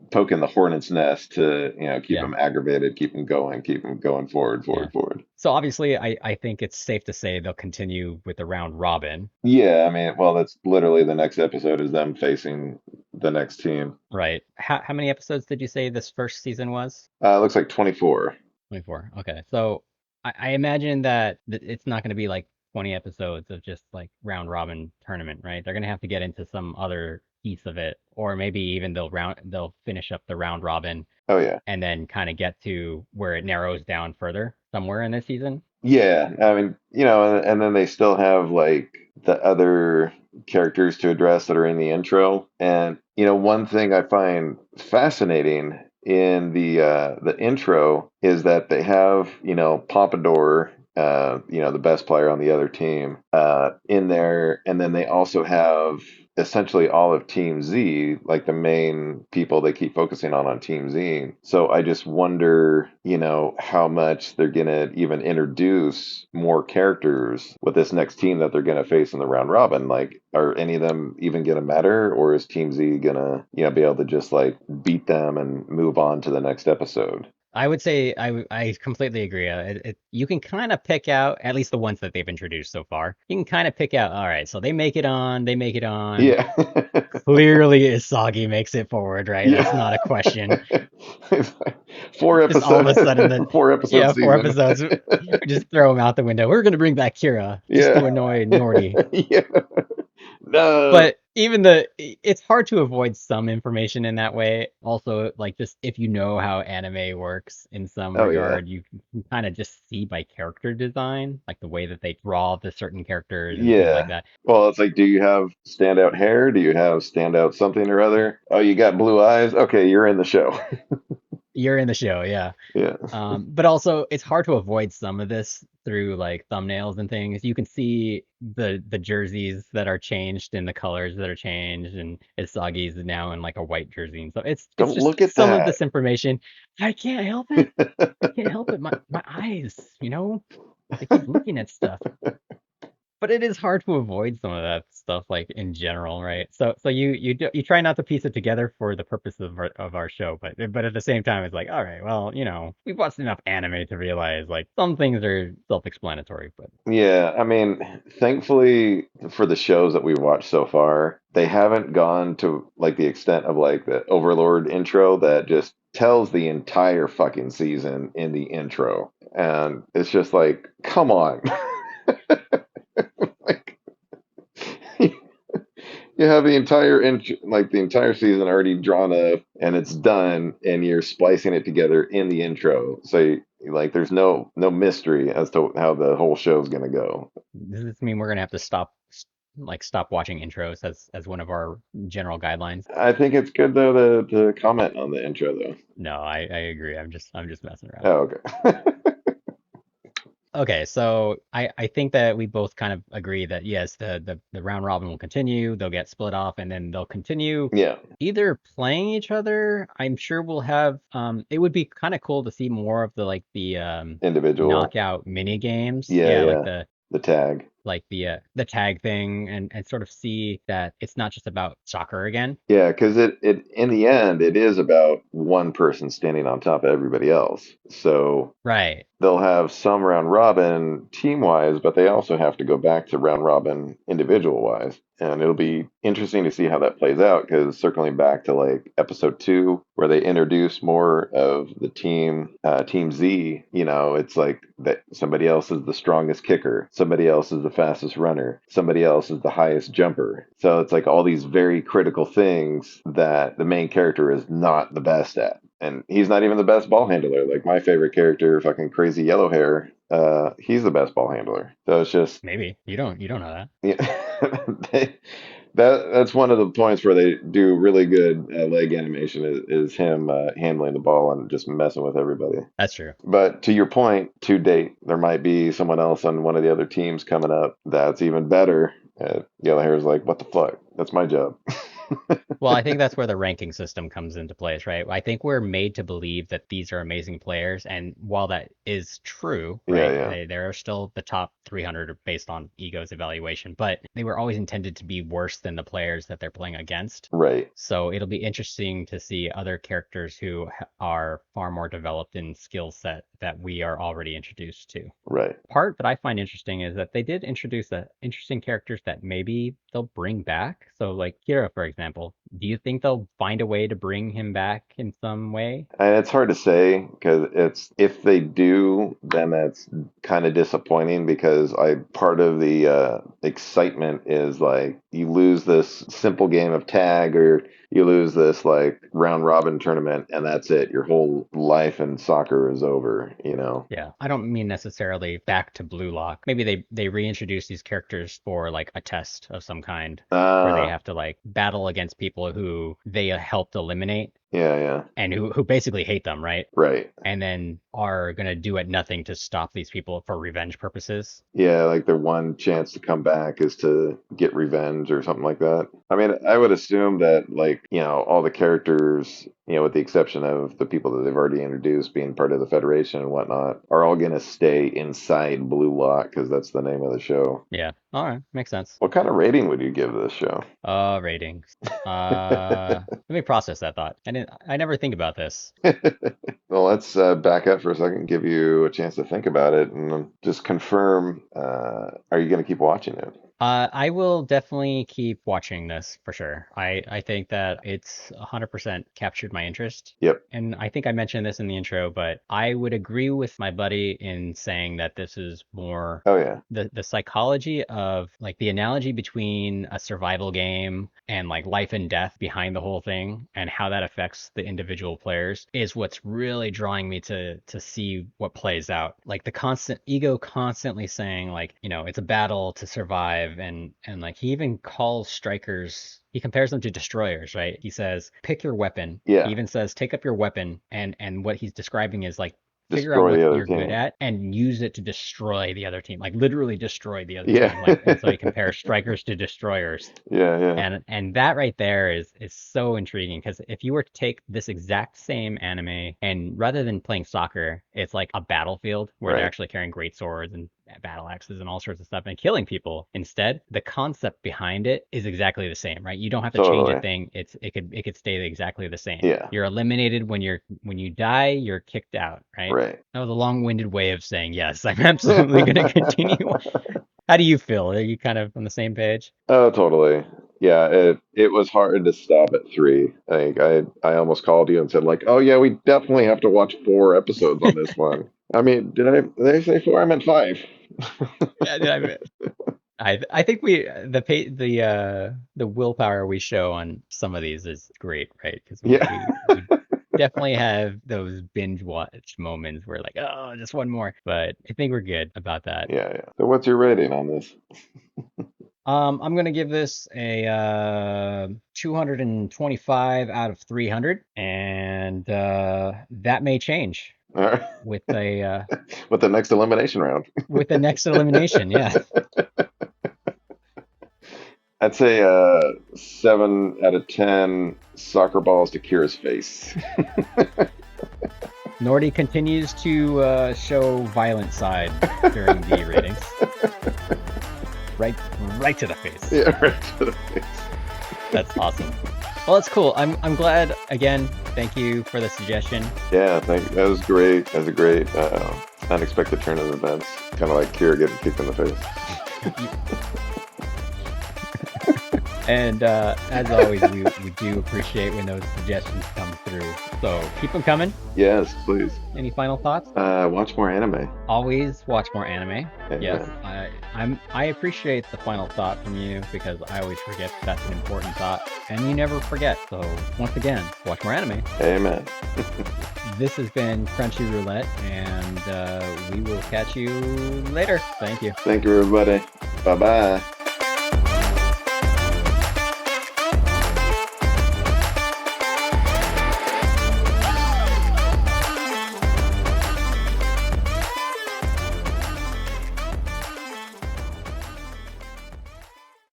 poking the hornet's nest to keep Yeah, them aggravated, keep them going forward, yeah. forward, forward. So obviously, I think it's safe to say they'll continue with the round robin, Yeah, I mean, well, that's literally the next episode is them facing the next team. right? How many episodes did you say this first season was? Looks like 24. 24. Okay. So I imagine that it's not going to be like 20 episodes of just like round robin tournament, right? They're going to have to get into some other piece of it, or maybe even they'll finish up the round robin Oh yeah. and then kind of get to where it narrows down further somewhere in this season. Yeah, I mean, and then they still have like the other characters to address that are in the intro. And one thing I find fascinating in the intro is that they have, Pompadour, the best player on the other team, in there, and then they also have essentially all of Team Z, like the main people they keep focusing on Team Z. So I just wonder, how much they're gonna even introduce more characters with this next team that they're gonna face in the round robin. Like, are any of them even gonna matter, or is Team Z gonna, be able to just like beat them and move on to the next episode? I would say I completely agree. You can kind of pick out at least the ones that they've introduced so far. You can kind of pick out, all right, so they make it on, they make it on. Yeah. Clearly, Isagi makes it forward, right? That's not a Yeah. question. It's like four Just all of a episode, sudden, then, 4 episode yeah, 4 season. episodes, we just throw him out the window. We're gonna bring back Kira just to Yeah. annoy Nordy. Yeah. No. But even the it's hard to avoid some information in that way. Also, like just if you know how anime works in some Oh yeah. regard, you can kind of just see by character design, like the way that they draw the certain characters and things like Yeah. that. Well, it's like, do you have standout hair? Do you have standout something or other? Oh, you got blue eyes? Okay, you're in the show. You're in the show, yeah. Yeah. But also it's hard to avoid some of this through like thumbnails and things. You can see the jerseys that are changed and the colors that are changed, and Isagi's now in like a white jersey, and so it's Don't just look at some of that. this information. I can't help it. I can't help it. My eyes, they keep looking at stuff. But it is hard to avoid some of that stuff, like in general, right? So you try not to piece it together for the purpose of our show, but at the same time, it's like, all right, well, we've watched enough anime to realize like some things are self-explanatory, but Yeah, I mean, thankfully for the shows that we've watched so far, they haven't gone to like the extent of like the Overlord intro that just tells the entire fucking season in the intro. And it's just like, come on. Like, you have the entire like the entire season already drawn up and it's done and you're splicing it together in the intro. So like there's no mystery as to how the whole show's gonna go. does this mean we're gonna have to stop watching intros as one of our general guidelines? I think it's good though to comment on the intro though. No, I agree. I'm just messing around. Oh, okay. Okay, so I think that we both kind of agree that yes, the round robin will continue, they'll get split off, and then they'll continue Yeah, either playing each other. I'm sure we'll have it would be kind of cool to see more of the individual. knockout mini games. Yeah, Yeah, yeah. The tag. like the tag thing, and sort of see that it's not just about soccer again. Yeah, because it in the end it is about one person standing on top of everybody else. So Right. they'll have some round robin team wise, but they also have to go back to round robin individual wise. And it'll be interesting to see how that plays out because circling back to like episode 2, where they introduce more of the team Z, it's like that somebody else is the strongest kicker, somebody else is the fastest runner, somebody else is the highest jumper. So it's like all these very critical things that the main character is not the best at. And he's not even the best ball handler. Like my favorite character, fucking crazy yellow hair, he's the best ball handler. So it's just Maybe you don't know that. yeah, that's one of the points where they do really good leg animation is him handling the ball and just messing with everybody. That's true. But to your point, to date, there might be someone else on one of the other teams coming up that's even better. Yellow hair is like, what the fuck? That's my job. Well, I think that's where the ranking system comes into place, right? I think we're made to believe that these are amazing players, and while that is true, Yeah, right, yeah, they are still the top 300 based on Ego's evaluation, but they were always intended to be worse than the players that they're playing against. right, So it'll be interesting to see other characters who are far more developed in skill set that we are already introduced to. right. Part that I find interesting is that they did introduce interesting characters that maybe they'll bring back. So like Kira, for example, do you think they'll find a way to bring him back in some way? And it's hard to say because it's if they do, then that's kind of disappointing because I part of the excitement is like you lose this simple game of tag or you lose this like round robin tournament and that's it. Your whole life in soccer is over. Yeah, I don't mean necessarily back to Blue Lock. Maybe they reintroduce these characters for like a test of some kind where they Ah, have to like battle against people who they helped eliminate yeah, yeah, and who basically hate them, right? right. And then are gonna do at nothing to stop these people for revenge purposes. Yeah, like their one chance to come back is to get revenge or something like that. I mean, I would assume that, like, all the characters, with the exception of the people that they've already introduced being part of the Federation and whatnot, are all going to stay inside Blue Lock because that's the name of the show. Yeah. All right, makes sense. What kind of rating would you give this show? Ratings. Let me process that thought. I never think about this. Well, let's back up for a second, give you a chance to think about it, and just confirm, are you going to keep watching it? I will definitely keep watching this for sure. I think that it's 100% captured my interest. Yep. And I think I mentioned this in the intro, but I would agree with my buddy in saying that this is more Oh yeah. the psychology of like the analogy between a survival game and like life and death behind the whole thing and how that affects the individual players is what's really drawing me to see what plays out. Like the constant ego constantly saying like, it's a battle to survive and like he even calls strikers, he compares them to destroyers, right? He says, pick your weapon. He Yeah. even says, take up your weapon. And what he's describing is like figure out Destroy what the other you're good team. at and use it to destroy the other team, like literally destroy the other Yeah. team. Like, and so he compares strikers to destroyers. Yeah, yeah. And that right there is so intriguing because if you were to take this exact same anime and rather than playing soccer, it's like a battlefield where they're Right. actually carrying great swords and battle axes and all sorts of stuff and killing people. Instead, the concept behind it is exactly the same, right? You don't have to change a Totally. thing. It could stay exactly the same. Yeah. You're eliminated when you die, you're kicked out, right? Right. That was a long-winded way of saying yes. I'm absolutely going to continue. How do you feel? Are you kind of on the same page? Oh, totally. Yeah, it was hard to stop at three. Like I almost called you and said like, "Oh yeah, we definitely have to watch 4 episodes on this one." I mean, did I say four? I meant five. Yeah, I think the willpower we show on some of these is great, right? Because Yeah. we definitely have those binge watch moments where like, oh, just one more. But I think we're good about that. Yeah, yeah. So what's your rating on this? I'm gonna give this a 225 out of 300, and that may change All right. with a With the next elimination round. with the next elimination. Yeah. I'd say 7 out of 10 soccer balls to Kira's face. Nordy continues to show violent side during the ratings. Right to the face. Yeah, right to the face. That's awesome. Well, that's cool. I'm glad. Again, thank you for the suggestion. Yeah, thank you. That was great. That was a great unexpected turn of events. Kind of like Kira getting kicked in the face. And as always, we do appreciate when those suggestions come through. So keep them coming. Yes, please. Any final thoughts? Watch more anime. Always watch more anime. Amen. Yes, I appreciate the final thought from you because I always forget that's an important thought, and you never forget. So once again, watch more anime. Amen. This has been Crunchy Roulette, and we will catch you later. Thank you. Thank you, everybody. Bye bye.